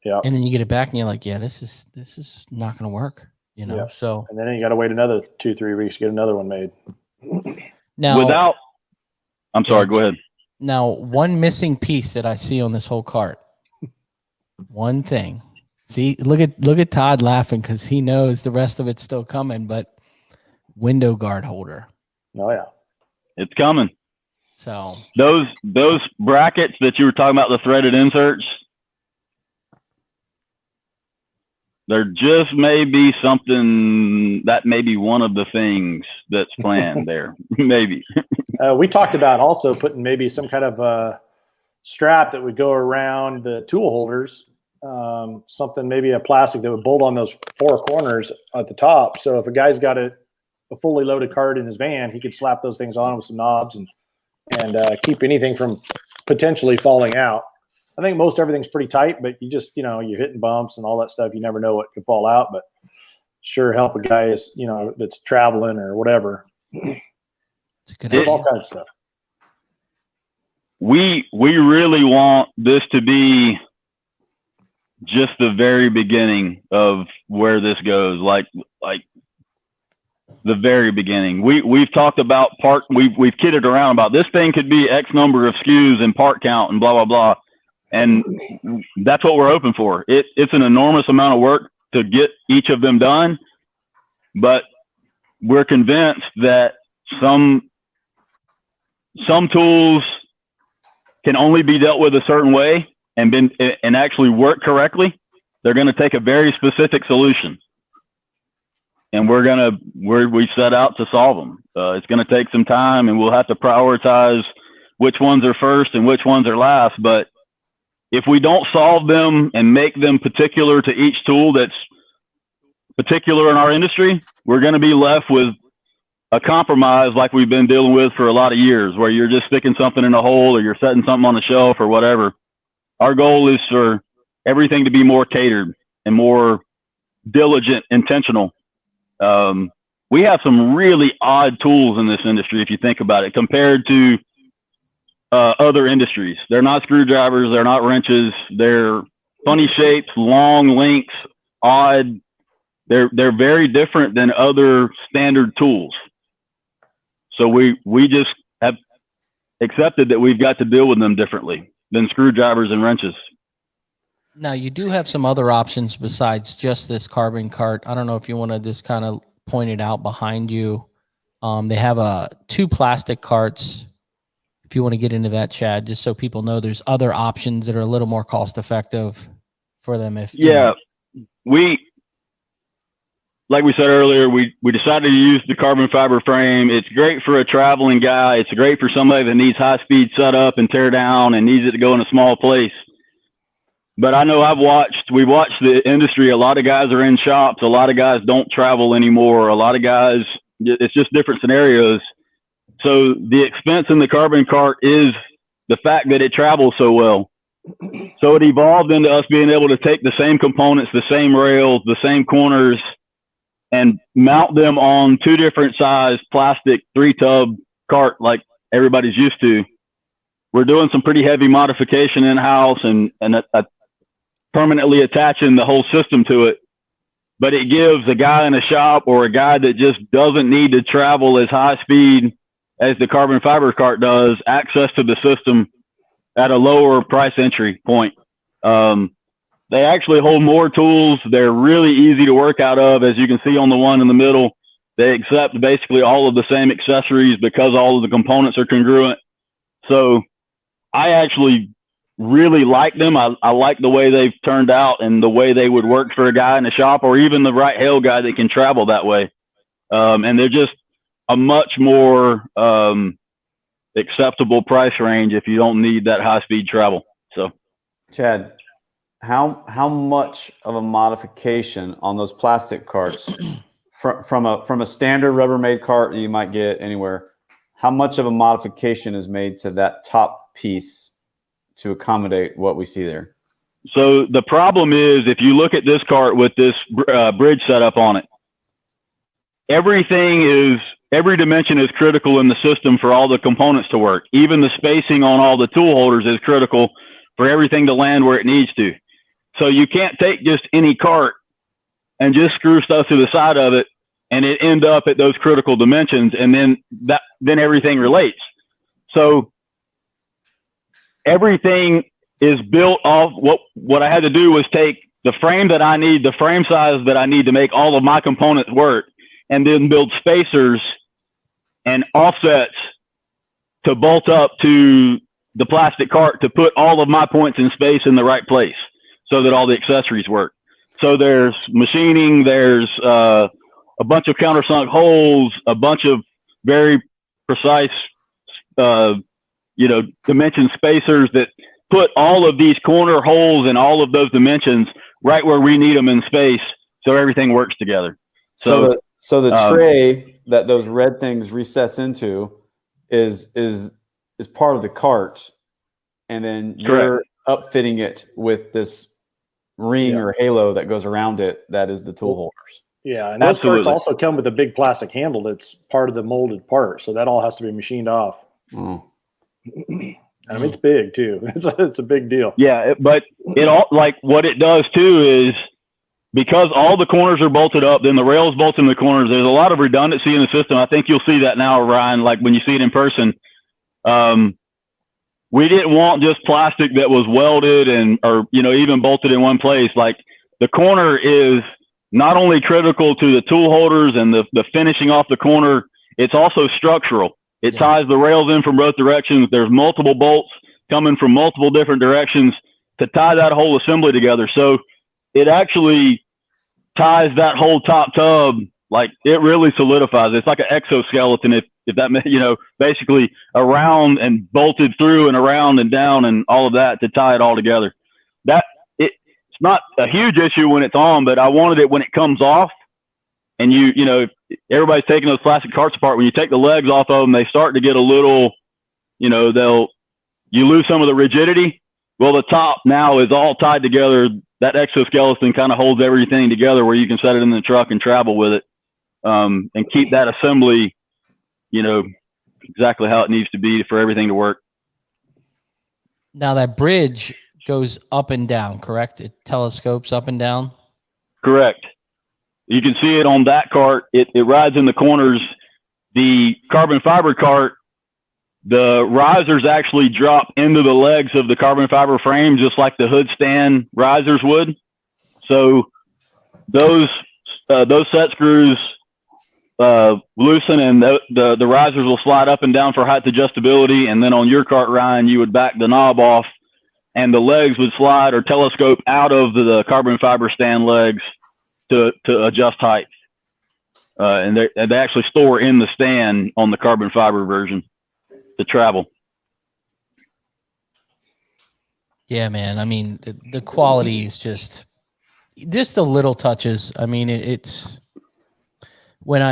Yeah. And then you get it back and you're like, yeah, this is not going to work. You know, so and then you got to wait another 2-3 weeks to get another one made. Now, I'm sorry, go ahead. Now, one missing piece that I see on this whole cart. One thing. See, look at Todd laughing because he knows the rest of it's still coming, but window guard holder. Oh yeah. It's coming. So those brackets that you were talking about, the threaded inserts, there just may be something that may be one of the things that's planned there. Maybe. We talked about also putting maybe some kind of strap that would go around the tool holders, something, maybe a plastic that would bolt on those 4 corners at the top. So if a guy's got a fully loaded cart in his van, he could slap those things on with some knobs and keep anything from potentially falling out. I think most everything's pretty tight, but you just, you know, you're hitting bumps and all that stuff. You never know what could fall out, but sure help a guy that's traveling or whatever. It's a good There's idea. all kinds of stuff. We really want this to be just the very beginning of where this goes. Like the very beginning. We've talked about we've kidded around about this thing could be X number of SKUs and part count and blah, blah, blah. And that's what we're hoping for. It's an enormous amount of work to get each of them done, but we're convinced that some tools can only be dealt with a certain way and actually work correctly. They're going to take a very specific solution, and we set out to solve them. It's going to take some time, and we'll have to prioritize which ones are first and which ones are last. But if we don't solve them and make them particular to each tool that's particular in our industry, we're going to be left with a compromise like we've been dealing with for a lot of years, where you're just sticking something in a hole or you're setting something on the shelf or whatever. Our goal is for everything to be more catered and more diligent, intentional. We have some really odd tools in this industry, if you think about it, compared to other industries. They're not screwdrivers. They're not wrenches. They're funny shapes, long lengths, odd. They're very different than other standard tools. So we just have accepted that we've got to deal with them differently than screwdrivers and wrenches. Now, you do have some other options besides just this carbon cart. I don't know if you want to just kind of point it out behind you. They have 2 plastic carts. If you want to get into that, Chad, just so people know there's other options that are a little more cost effective for them. Like we said earlier, we decided to use the carbon fiber frame. It's great for a traveling guy. It's great for somebody that needs high speed setup and tear down and needs it to go in a small place. But I know we watched the industry. A lot of guys are in shops. A lot of guys don't travel anymore. A lot of guys, it's just different scenarios. So the expense in the carbon cart is the fact that it travels so well. So it evolved into us being able to take the same components, the same rails, the same corners, and mount them on 2 different size plastic 3-tub cart like everybody's used to. We're doing some pretty heavy modification in-house and permanently attaching the whole system to it. But it gives a guy in a shop or a guy that just doesn't need to travel as high speed as the carbon fiber cart does access to the system at a lower price entry point. They actually hold more tools. They're really easy to work out of. As you can see on the one in the middle, they accept basically all of the same accessories because all of the components are congruent. So I actually really like them. I like the way they've turned out and the way they would work for a guy in a shop or even the right hail guy that can travel that way. And they're just a much more acceptable price range if you don't need that high speed travel. So, Chad, how much of a modification on those plastic carts from a standard Rubbermaid cart you might get anywhere? How much of a modification is made to that top piece to accommodate what we see there? So the problem is, if you look at this cart with this bridge setup on it, every dimension is critical in the system for all the components to work. Even the spacing on all the tool holders is critical for everything to land where it needs to. So you can't take just any cart and just screw stuff to the side of it and it end up at those critical dimensions, and then everything relates. So everything is built off what I had to do was take the frame that I need, the frame size that I need to make all of my components work, and then build spacers and offsets to bolt up to the plastic cart to put all of my points in space in the right place so that all the accessories work. So there's machining, there's a bunch of countersunk holes, a bunch of very precise, dimension spacers that put all of these corner holes and all of those dimensions right where we need them in space, so everything works together. So the tray that those red things recess into is part of the cart, and then you're upfitting it with this ring or halo that goes around it. That is the tool holders. Yeah, and those carts also come with a big plastic handle that's part of the molded part, so that all has to be machined off. Oh. I mean, it's big too. It's a big deal. Yeah, but it all, like what it does too is, because all the corners are bolted up, then the rails bolted in the corners. There's a lot of redundancy in the system. I think you'll see that now, Ryan, like when you see it in person. We didn't want just plastic that was welded or even bolted in one place. Like, the corner is not only critical to the tool holders and the finishing off the corner, it's also structural. It ties the rails in from both directions. There's multiple bolts coming from multiple different directions to tie that whole assembly together. So it actually ties that whole top tub, like it really solidifies. It's like an exoskeleton, if that, basically around and bolted through and around and down and all of that to tie it all together. It's not a huge issue when it's on, but I wanted it when it comes off. And everybody's taking those plastic carts apart. When you take the legs off of them, they start to get a little, you lose some of the rigidity. Well, the top now is all tied together. That exoskeleton kind of holds everything together where you can set it in the truck and travel with it, and keep that assembly, exactly how it needs to be for everything to work. Now that bridge goes up and down, correct? It telescopes up and down. Correct. You can see it on that cart. It rides in the corners. The carbon fiber cart, the risers actually drop into the legs of the carbon fiber frame, just like the hood stand risers would. So those set screws loosen, and the risers will slide up and down for height adjustability. And then on your cart, Ryan, you would back the knob off, and the legs would slide or telescope out of the carbon fiber stand legs to adjust height. And they actually store in the stand on the carbon fiber version to travel. Yeah, man. I mean, the quality is just the little touches. I mean, it's when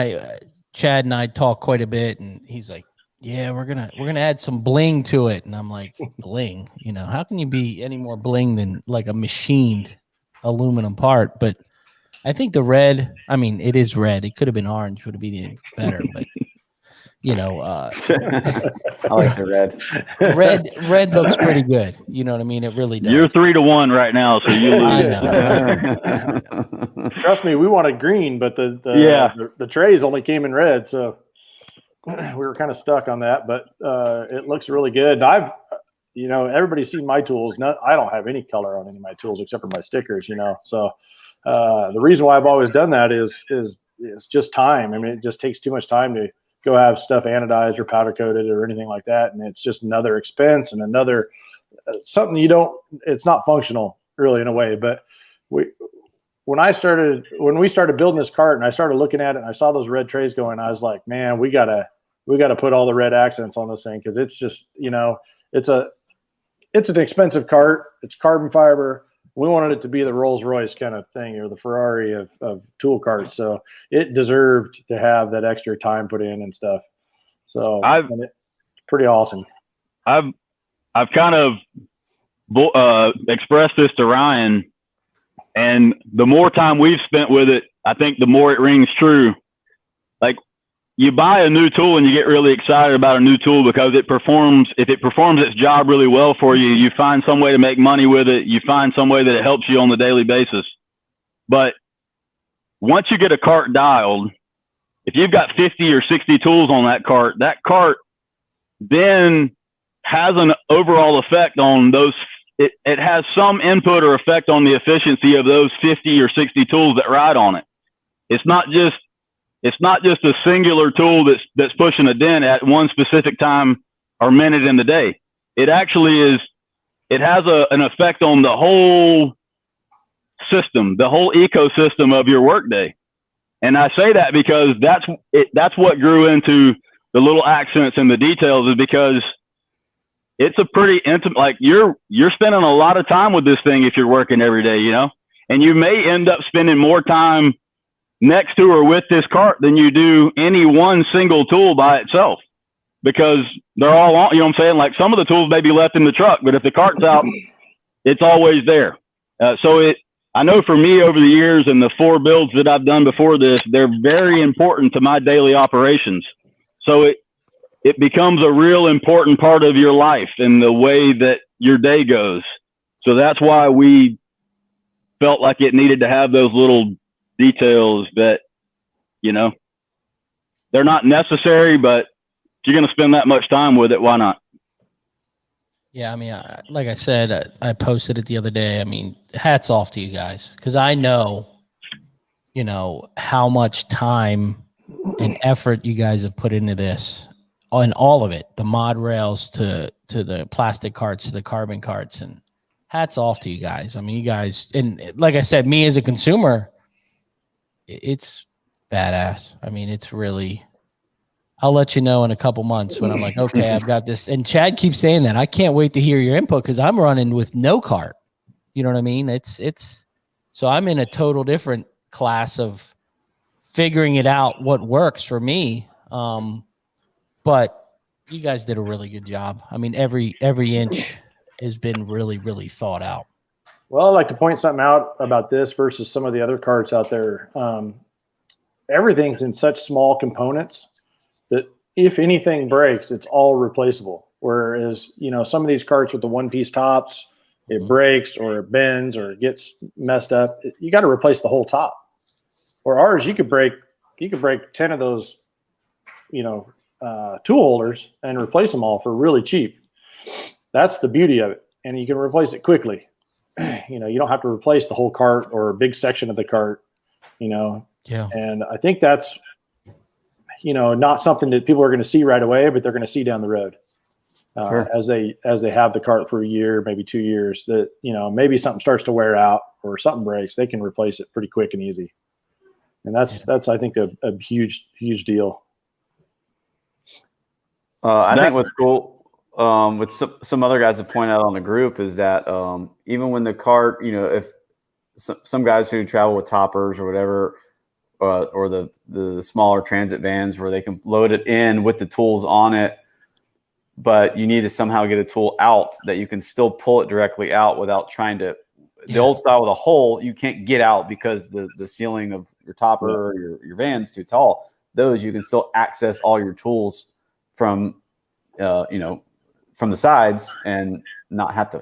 Chad and I talk quite a bit, and he's like, yeah, we're gonna add some bling to it. And I'm like, bling? You know, how can you be any more bling than like a machined aluminum part? But I think the red, I mean, it is red. It could have been orange, would have been even better. But you know, I like the red. Red looks pretty good. You know what I mean? It really does. You're 3-1 right now, so you lose. I know. Trust me, we wanted green, but the trays only came in red, so we were kind of stuck on that. But it looks really good. Everybody's seen my tools. I don't have any color on any of my tools except for my stickers. So the reason why I've always done that is just time. I mean, it just takes too much time to go have stuff anodized or powder coated or anything like that, and it's just another expense and another something it's not functional really in a way. But when we started building this cart and I started looking at it and I saw those red trays going, I was like, man, we gotta put all the red accents on this thing, because it's just, it's an expensive cart. It's carbon fiber. We wanted it to be the Rolls Royce kind of thing, or the Ferrari of tool carts. So it deserved to have that extra time put in and stuff. So it's pretty awesome. I've kind of expressed this to Ryan, and the more time we've spent with it, I think the more it rings true. Like, you buy a new tool and you get really excited about a new tool because if it performs its job really well for you, you find some way to make money with it. You find some way that it helps you on the daily basis. But once you get a cart dialed, if you've got 50 or 60 tools on that cart then has an overall effect on those. It has some input or effect on the efficiency of those 50 or 60 tools that ride on it. It's not just a singular tool that's pushing a dent at one specific time or minute in the day. It actually has an effect on the whole system, the whole ecosystem of your workday. And I say that because that's what grew into the little accents and the details, is because it's a pretty intimate, like you're spending a lot of time with this thing if you're working every day, and you may end up spending more time next to or with this cart than you do any one single tool by itself, because they're all on, what I'm saying? Like, some of the tools may be left in the truck, but if the cart's out, it's always there. I know for me over the years and the 4 builds that I've done before this, they're very important to my daily operations. So it becomes a real important part of your life and the way that your day goes. So that's why we felt like it needed to have those little details that, they're not necessary, but if you're going to spend that much time with it, why not? Yeah, I mean, like I said, I posted it the other day. I mean, hats off to you guys, because I know, how much time and effort you guys have put into this, and all of it, the mod rails to the plastic carts to the carbon carts, and hats off to you guys. I mean, you guys, and like I said, me as a consumer, it's badass. I mean, it's really, I'll let you know in a couple months when I'm like, okay, I've got this. And Chad keeps saying that. I can't wait to hear your input, because I'm running with no cart. You know what I mean? So I'm in a total different class of figuring it out, what works for me. But you guys did a really good job. I mean, every inch has been really, really thought out. Well, I'd like to point something out about this versus some of the other carts out there. Everything's in such small components that if anything breaks, it's all replaceable. Whereas, some of these carts with the one-piece tops it breaks or it bends or it gets messed up, you got to replace the whole top. Or ours, you could break 10 of those, tool holders and replace them all for really cheap. That's the beauty of it. And you can replace it quickly. You don't have to replace the whole cart or a big section of the cart, Yeah. And I think that's, not something that people are going to see right away, but they're going to see down the road. Sure. As they have the cart for a year, maybe 2 years, that, maybe something starts to wear out or something breaks, they can replace it pretty quick and easy. And that's, I think, a huge, huge deal. I think what's cool, what some other guys have pointed out on the group is that even when the cart, if some guys who travel with toppers or whatever, or the smaller transit vans where they can load it in with the tools on it, but you need to somehow get a tool out that you can still pull it directly out without trying to. The old style with a hole, you can't get out because the ceiling of your topper or your van's too tall. Those you can still access all your tools from, from the sides and not have to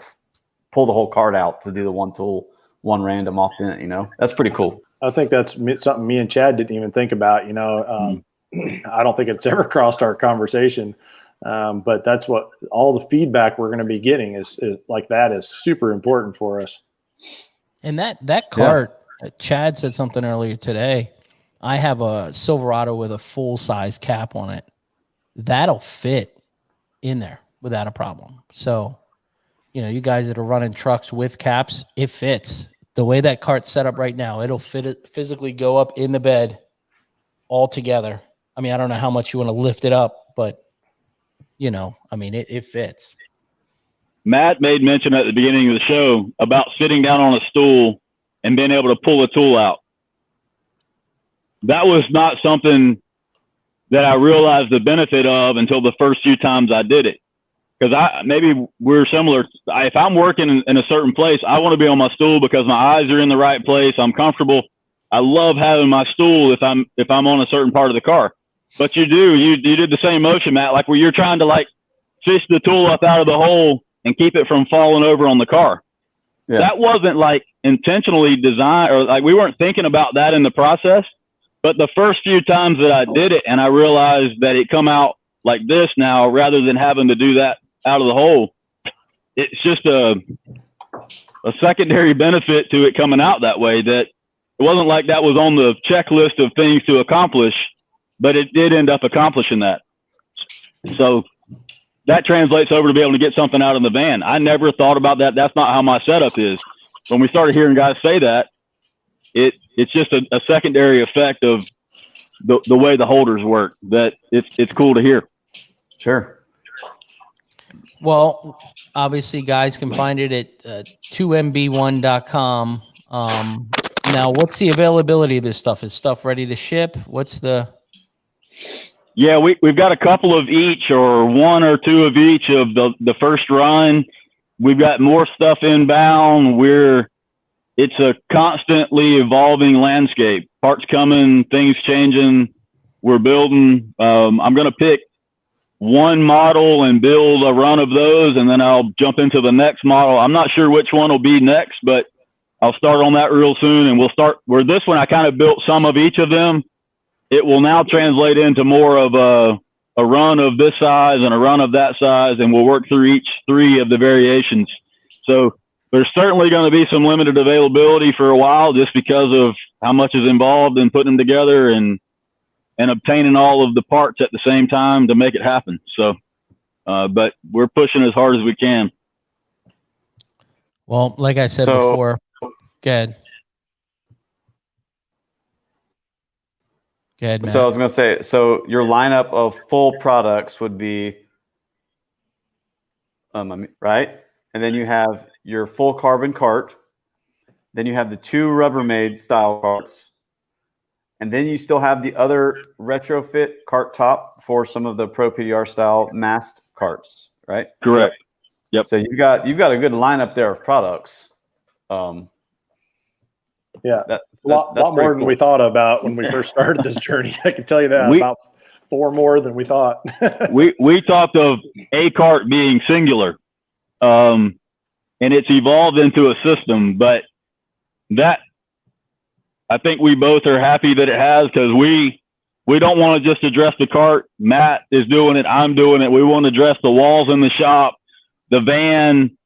pull the whole cart out to do the one tool, one random off in it. That's pretty cool. I think that's something me and Chad didn't even think about. I don't think it's ever crossed our conversation, but that's what all the feedback we're going to be getting is like that is super important for us. And that cart, Chad said something earlier today. I have a Silverado with a full size cap on it. That'll fit in there without a problem. So, you guys that are running trucks with caps, it fits. The way that cart's set up right now, it'll physically go up in the bed all together. I mean, I don't know how much you want to lift it up, but it fits. Matt made mention at the beginning of the show about sitting down on a stool and being able to pull a tool out. That was not something that I realized the benefit of until the first few times I did it. Because maybe we're similar. If I'm working in a certain place, I want to be on my stool because my eyes are in the right place. I'm comfortable. I love having my stool if I'm on a certain part of the car. But you did the same motion, Matt, like where you're trying to fish the tool up out of the hole and keep it from falling over on the car. Yeah. That wasn't intentionally designed, or we weren't thinking about that in the process. But the first few times that I did it and I realized that it come out like this now, rather than having to do that out of the hole, it's just a secondary benefit to it coming out that way, that it wasn't like that was on the checklist of things to accomplish, but it did end up accomplishing that. So that translates over to be able to get something out of the van. I never thought about that. That's not how my setup is. When we started hearing guys say that, it's just a secondary effect of the way the holders work, that it's cool to hear. Sure. Well, obviously, guys can find it at 2mb1.com. Now, what's the availability of this stuff? Is stuff ready to ship? What's the... Yeah, we've got a couple of each, or one or two of each of the first run. We've got more stuff inbound. It's a constantly evolving landscape. Parts coming, things changing. We're building. I'm going to pick one model and build a run of those, and then I'll jump into the next model. I'm not sure which one will be next, but I'll start on that real soon, and we'll start where this one I kind of built some of each of them. It will now translate into more of a run of this size and a run of that size, and we'll work through each three of the variations. So there's certainly going to be some limited availability for a while, just because of how much is involved in putting them together and obtaining all of the parts at the same time to make it happen. So, but we're pushing as hard as we can. Well, like I said before, go ahead. Go ahead, Matt. So I was going to say, so your lineup of full products would be, right? And then you have your full carbon cart. Then you have the two Rubbermaid style carts. And then you still have the other retrofit cart top for some of the Pro PDR style mast carts, right? Correct. Yep. So you've got a good lineup there of products. Yeah, a lot more than we thought about when we first started this journey. I can tell you that, about 4 more than we thought. we talked of a cart being singular. and it's evolved into a system. But that, I think we both are happy that it has, because we don't want to just address the cart. Matt is doing it. I'm doing it. We want to address the walls in the shop, the van.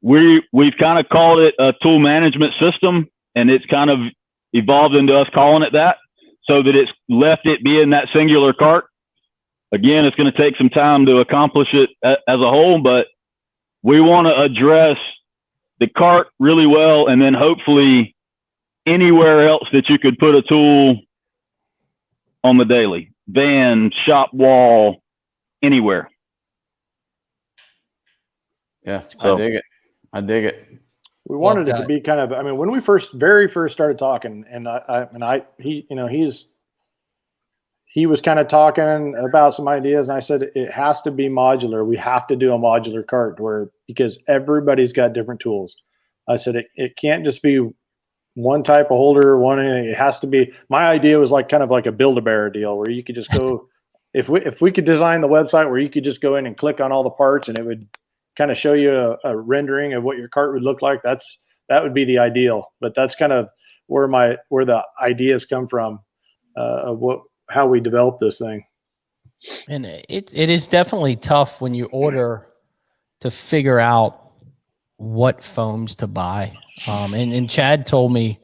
We've kind of called it a tool management system, and it's kind of evolved into us calling it that, so that it's left it being that singular cart. Again, it's going to take some time to accomplish it as a whole, but we want to address the cart really well, and then hopefully anywhere else that you could put a tool on the daily, van, shop wall, anywhere. Yeah, So, I dig it. We wanted it to be kind of, I mean, when we very first started talking, and he was kind of talking about some ideas, and I said, it has to be modular. We have to do a modular cart because everybody's got different tools. I said, it can't just be one type of holder, it has to be, my idea was like kind of like a Build-A-Bear deal where you could just go, if we could design the website where you could just go in and click on all the parts and it would kind of show you a rendering of what your cart would look like. That would be the ideal, but that's kind of where the ideas come from, of how we develop this thing. And it is definitely tough when you order to figure out what foams to buy. And Chad told me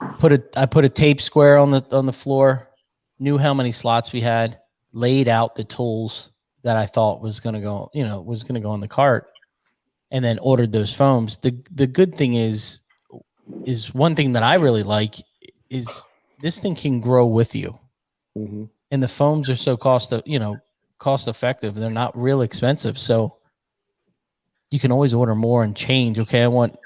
I put a tape square on the floor, knew how many slots we had, laid out the tools that I thought was going to go in the cart, and then ordered those foams. The good thing is one thing that I really like is this thing can grow with you. Mm-hmm. And the foams are so cost effective. They're not real expensive. So you can always order more and change. Okay, I want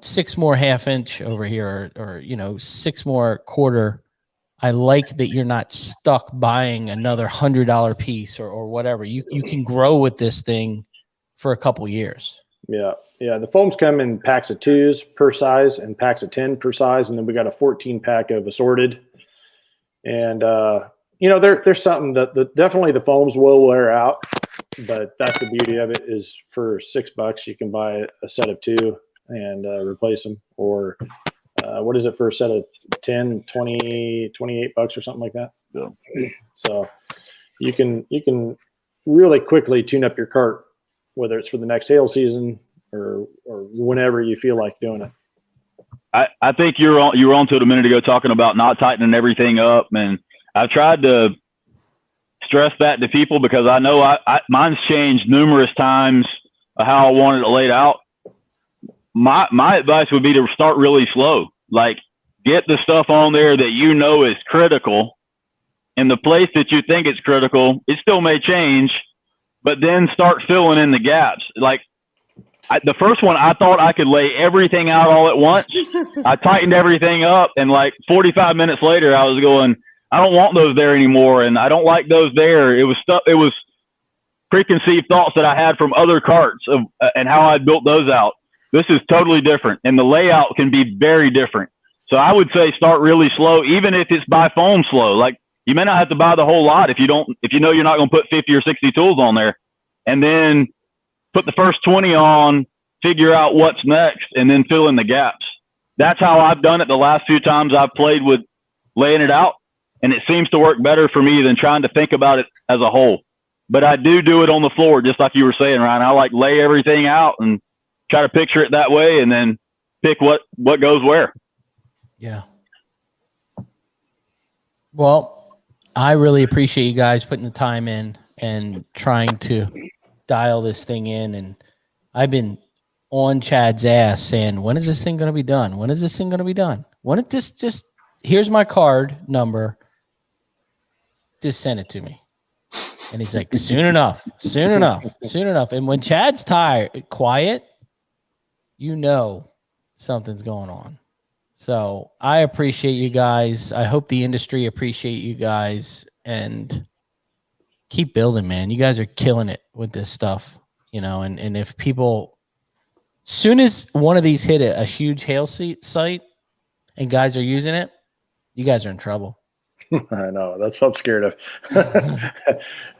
6 more 1/2 inch over here, or 6 more 1/4. I like that you're not stuck buying another $100 piece or whatever. You can grow with this thing for a couple years. Yeah. Yeah. The foams come in packs of 2s per size and packs of 10 per size. And then we got a 14 pack of assorted. And, there's something that definitely the foams will wear out, but that's the beauty of it is for $6 you can buy a set of 2 and replace them, or what is it for a set of 10, 20, $28 or something like that. Yeah. So you can really quickly tune up your cart, whether it's for the next hail season or whenever you feel like doing it. I think you were on to it a minute ago talking about not tightening everything up, and I've tried to stress that to people because I know mine's changed numerous times of how I wanted it laid out. My advice would be to start really slow. Like, get the stuff on there that you know is critical. In the place that you think it's critical, it still may change, but then start filling in the gaps. Like, the first one, I thought I could lay everything out all at once. I tightened everything up, and like 45 minutes later, I was going, I don't want those there anymore, and I don't like those there. It was stuff. It was preconceived thoughts that I had from other carts of and how I built those out. This is totally different, and the layout can be very different. So I would say start really slow, even if it's by foam slow. Like, you may not have to buy the whole lot if you know you're not going to put 50 or 60 tools on there, and then put the first 20 on, figure out what's next, and then fill in the gaps. That's how I've done it the last few times I've played with laying it out, and it seems to work better for me than trying to think about it as a whole. But I do it on the floor, just like you were saying, Ryan. I like lay everything out and try to picture it that way, and then pick what goes where. Yeah. Well, I really appreciate you guys putting the time in and trying to dial this thing in. And I've been on Chad's ass saying, when is this thing going to be done? When is this thing going to be done? When it just here's my card number. Just send it to me. And he's like, soon enough. And when Chad's quiet, something's going on. So I appreciate you guys. I hope the industry appreciate you guys, and keep building, man. You guys are killing it with this stuff, and if people, soon as one of these hit a huge hail site and guys are using it, you guys are in trouble. I know, that's what I'm scared of.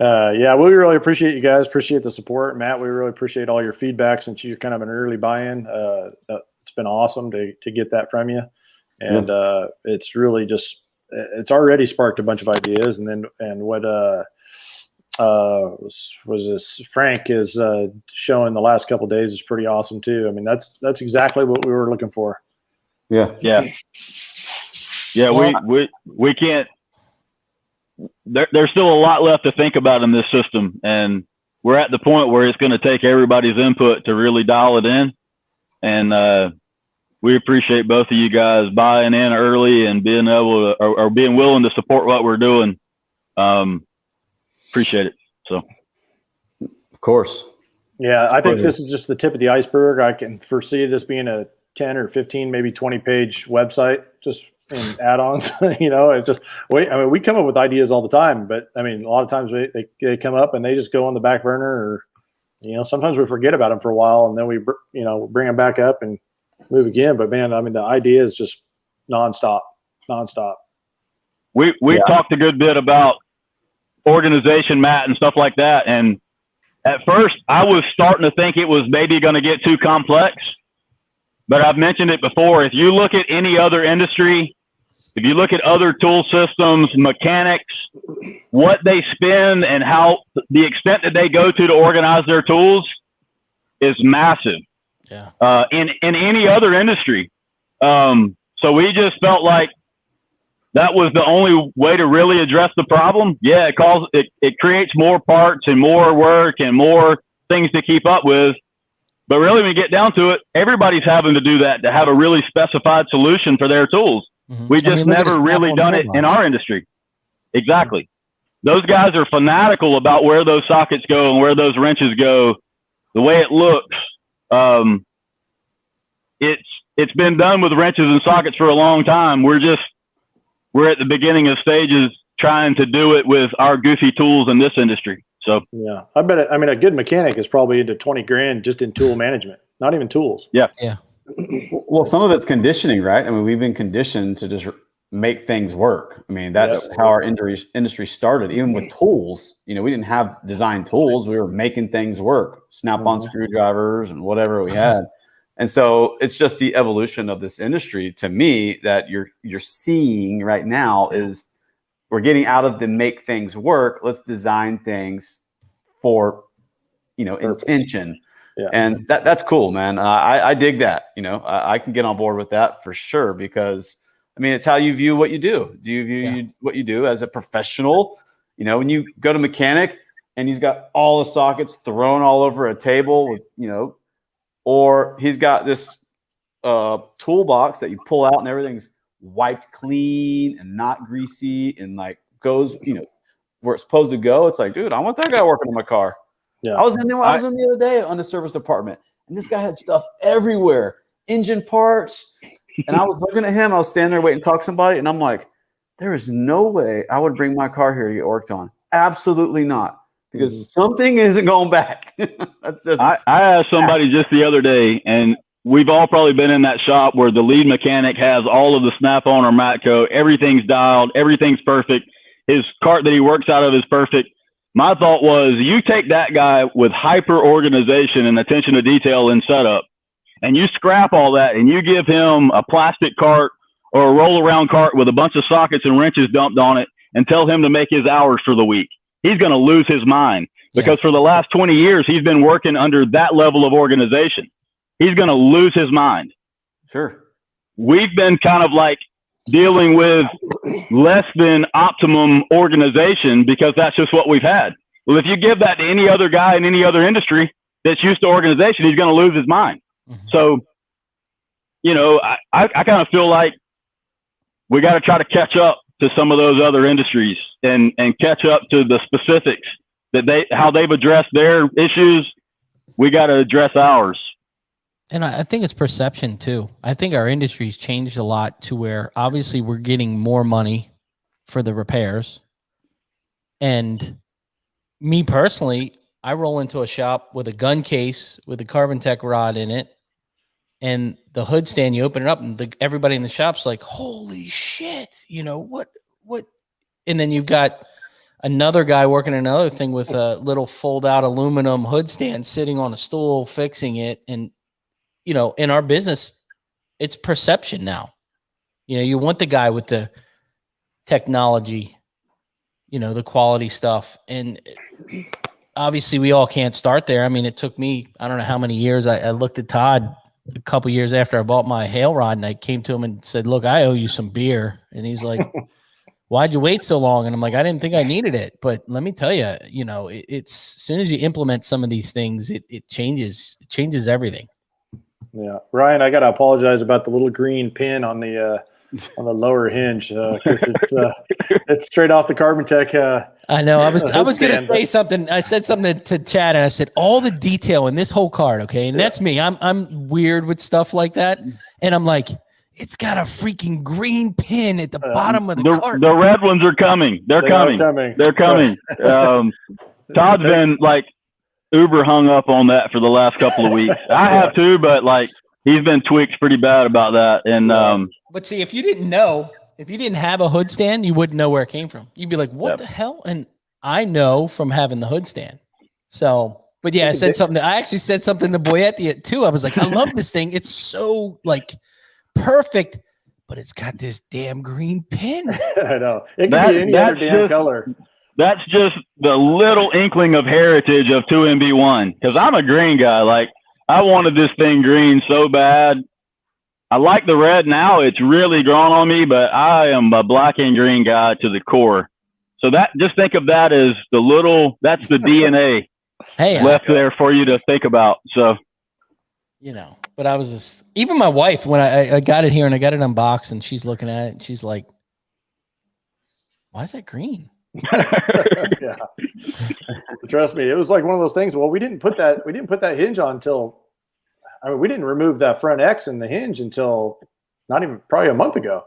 Yeah, we really appreciate you guys. Appreciate the support, Matt. We really appreciate all your feedback since you're kind of an early buy-in. It's been awesome to get that from you, and it's really just it's already sparked a bunch of ideas. And what was this Frank is showing the last couple of days is pretty awesome too. I mean, that's exactly what we were looking for. Yeah. We can't. There's still a lot left to think about in this system, and we're at the point where it's going to take everybody's input to really dial it in. And we appreciate both of you guys buying in early and being able to, or being willing to support what we're doing. Appreciate it. So, of course. Yeah, I think this is just the tip of the iceberg. I can foresee this being a 10 or 15, maybe 20-page website, just in add-ons. It's just we come up with ideas all the time, but I mean, a lot of times they come up and they just go on the back burner, or sometimes we forget about them for a while, and then we bring them back up and move again. But man, I mean, the idea is just nonstop. We talked a good bit about organization, Matt, and stuff like that. And at first I was starting to think it was maybe going to get too complex, but I've mentioned it before. If you look at any other industry, if you look at other tool systems, mechanics, what they spend and how the extent that they go to organize their tools is massive. Yeah. In any other industry. So we just felt like that was the only way to really address the problem. Yeah, it creates more parts and more work and more things to keep up with. But really, when you get down to it, everybody's having to do that to have a really specified solution for their tools. Mm-hmm. We just never really done it in our industry. Exactly. Those guys are fanatical about where those sockets go and where those wrenches go, the way it looks. It's been done with wrenches and sockets for a long time. We're at the beginning of stages trying to do it with our goofy tools in this industry. So yeah, I bet. I mean, a good mechanic is probably into 20 grand just in tool management, not even tools. Yeah. Well, some of it's conditioning, right? I mean, we've been conditioned to just make things work. I mean, that's how our industry started. Even with tools, we didn't have design tools. We were making things work, snap-on screwdrivers and whatever we had. And so it's just the evolution of this industry to me that you're seeing right now is we're getting out of the make things work. Let's design things for, intention. Yeah. And that's cool, man. I dig that. I can get on board with that for sure, because I mean, it's how you view what you do. Do you view what you do as a professional? When you go to mechanic and he's got all the sockets thrown all over a table with, or he's got this toolbox that you pull out and everything's wiped clean and not greasy and like goes, where it's supposed to go. It's like, dude, I want that guy working on my car. Yeah. I was in the other day on the service department, and this guy had stuff everywhere, engine parts. And I was looking at him. I was standing there waiting to talk to somebody, and I'm like, there is no way I would bring my car here to get worked on. Absolutely not. Because something isn't going back. That's just. I asked somebody just the other day, and we've all probably been in that shop where the lead mechanic has all of the Snap-on or Matco. Everything's dialed. Everything's perfect. His cart that he works out of is perfect. My thought was, you take that guy with hyper organization and attention to detail and setup, and you scrap all that, and you give him a plastic cart or a roll-around cart with a bunch of sockets and wrenches dumped on it, and tell him to make his hours for the week. He's going to lose his mind, because for the last 20 years, he's been working under that level of organization. He's going to lose his mind. Sure. We've been kind of like dealing with less than optimum organization because that's just what we've had. Well, if you give that to any other guy in any other industry that's used to organization, he's going to lose his mind. Mm-hmm. So, I kind of feel like we got to try to catch up to some of those other industries and catch up to the specifics that how they've addressed their issues. We got to address ours. And I think it's perception too. I think our industry's changed a lot to where obviously we're getting more money for the repairs. And me personally, I roll into a shop with a gun case with a Carbon Tech rod in it, and the hood stand, you open it up and everybody in the shop's like, holy shit, what and then you've got another guy working another thing with a little fold out aluminum hood stand sitting on a stool fixing it. And, you know, in our business, it's perception now. You know, you want the guy with the technology, you know, the quality stuff. And obviously we all can't start there. I mean, it took me, I don't know how many years. I looked at Todd a couple years after I bought my hail rod, and I came to him and said, look, I owe you some beer. And he's like, why'd you wait so long? And I'm like, I didn't think I needed it. But let me tell you, you know, it's as soon as you implement some of these things, it changes everything. Yeah. Ryan, I got to apologize about the little green pin on the lower hinge. It's straight off the Carbon Tech. I know. I was going to say something. I said something to Chad, and I said all the detail in this whole card. Okay, and that's me. I'm weird with stuff like that, and I'm like, it's got a freaking green pin at the bottom of the card. The red ones are coming. They're coming. They're coming. Todd's been like uber hung up on that for the last couple of weeks. I have too, but like he's been tweaked pretty bad about that. And but see, if you didn't know, if you didn't have a hood stand, you wouldn't know where it came from. You'd be like, what the hell? And I know from having the hood stand. So, but yeah, I said something. I actually said something to Boyetti too. I was like, I love this thing. It's so like perfect, but it's got this damn green pin. I know. It can be any other damn color. That's just the little inkling of heritage of 2MB1. Because I'm a green guy. Like, I wanted this thing green so bad. I like the red now. It's really grown on me, but I am a black and green guy to the core. So that, just think of that as that's the DNA left there for you to think about. So, you know, but I was just, even my wife, when I got it here and I got it unboxed and she's looking at it and she's like, why is that green? Yeah. Trust me, it was like one of those things. Well, we didn't put that hinge on until, I mean, we didn't remove that front X and the hinge until not even probably a month ago.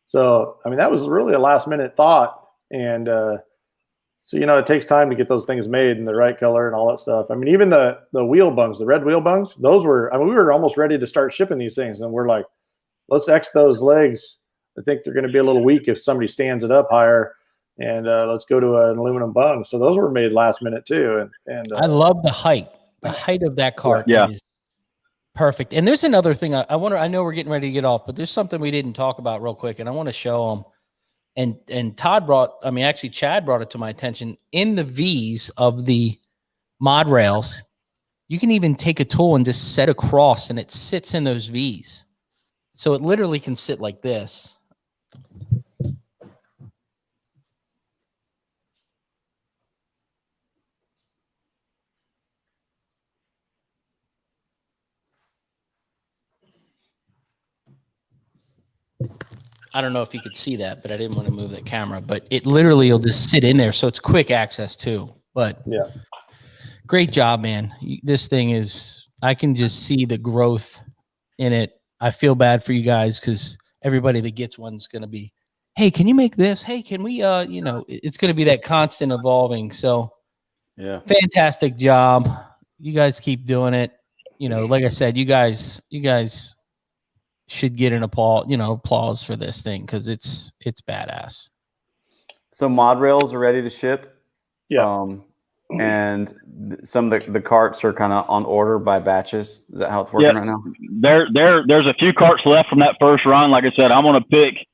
So, I mean, that was really a last minute thought. And so, you know, it takes time to get those things made in the right color and all that stuff. I mean, even the wheel bungs, the red wheel bungs, those were, I mean, we were almost ready to start shipping these things. And we're like, let's X those legs. I think they're going to be a little weak if somebody stands it up higher. And let's go to an aluminum bung. So those were made last minute too. And I love the height. The height of that cart is perfect. And there's another thing I wonder. I know we're getting ready to get off, but there's something we didn't talk about real quick, and I want to show them. And Todd actually Chad brought it to my attention. In the V's of the mod rails, you can even take a tool and just set across, and it sits in those V's. So it literally can sit like this. I don't know if you could see that, but I didn't want to move that camera. But it literally will just sit in there, so it's quick access too. But yeah, great job, man. This thing is, I can just see the growth in it. I feel bad for you guys because everybody that gets one's going to be, hey, can you make this? Hey, can we, you know, it's going to be that constant evolving. So yeah, fantastic job. You guys keep doing it. You know, like I said, you guys should get an applause for this thing because it's badass. So mod rails are ready to ship. Yeah. And some of the carts are kind of on order by batches. Is that how it's working right now? There's a few carts left from that first run. Like I said, I'm going to pick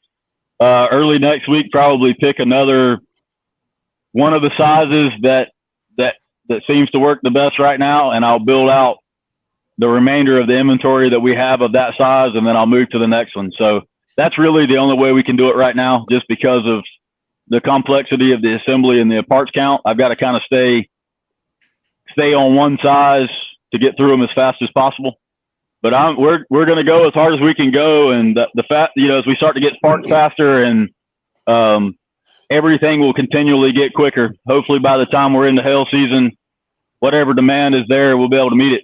early next week, probably pick another one of the sizes that seems to work the best right now, and I'll build out the remainder of the inventory that we have of that size, and then I'll move to the next one. So that's really the only way we can do it right now, just because of the complexity of the assembly and the parts count. I've got to kind of stay on one size to get through them as fast as possible. But we're going to go as hard as we can go, and the fact, you know, as we start to get parts faster, and everything will continually get quicker. Hopefully, by the time we're in the hail season, whatever demand is there, we'll be able to meet it.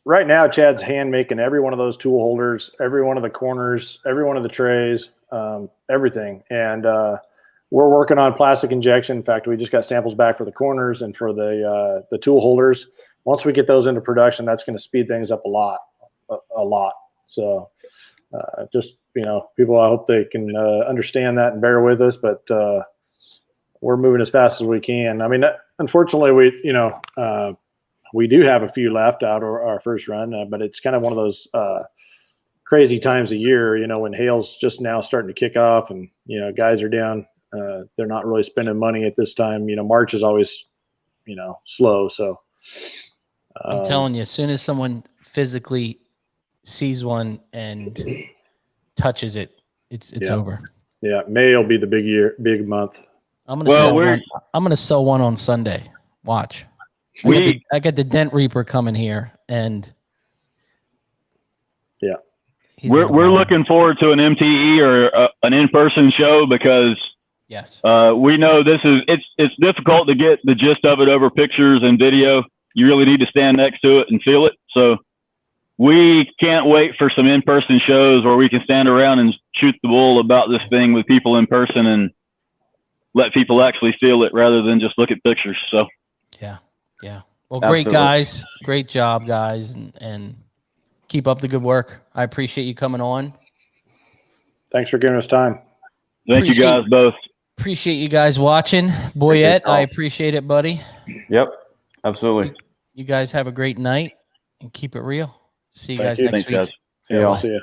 Right now, Chad's hand making every one of those tool holders, every one of the corners, every one of the trays, everything. And we're working on plastic injection. In fact, we just got samples back for the corners and for the tool holders. Once we get those into production, that's going to speed things up a lot. So just, you know, people, I hope they can understand that and bear with us. But we're moving as fast as we can. I mean, unfortunately, we do have a few left out of our first run, but it's kind of one of those crazy times of year, when hail's just now starting to kick off and, guys are down. They're not really spending money at this time. March is always, slow. So I'm telling you, as soon as someone physically sees one and touches it, it's over. Yeah, May will be the big month. I'm gonna sell one on Sunday. Watch. I got the Dent Reaper coming here, and yeah, we're looking forward to an MTE or an in-person show because yes, we know it's difficult to get the gist of it over pictures and video. You really need to stand next to it and feel it. So we can't wait for some in-person shows where we can stand around and shoot the bull about this thing with people in person and let people actually feel it rather than just look at pictures. So yeah. Well, great guys, great job, guys, and keep up the good work. I appreciate you coming on. Thanks for giving us time. Thank you guys both. Appreciate you guys watching. Boyette, I appreciate it, buddy. Yep, absolutely. You guys have a great night and keep it real. See you guys next week. See y'all. See you.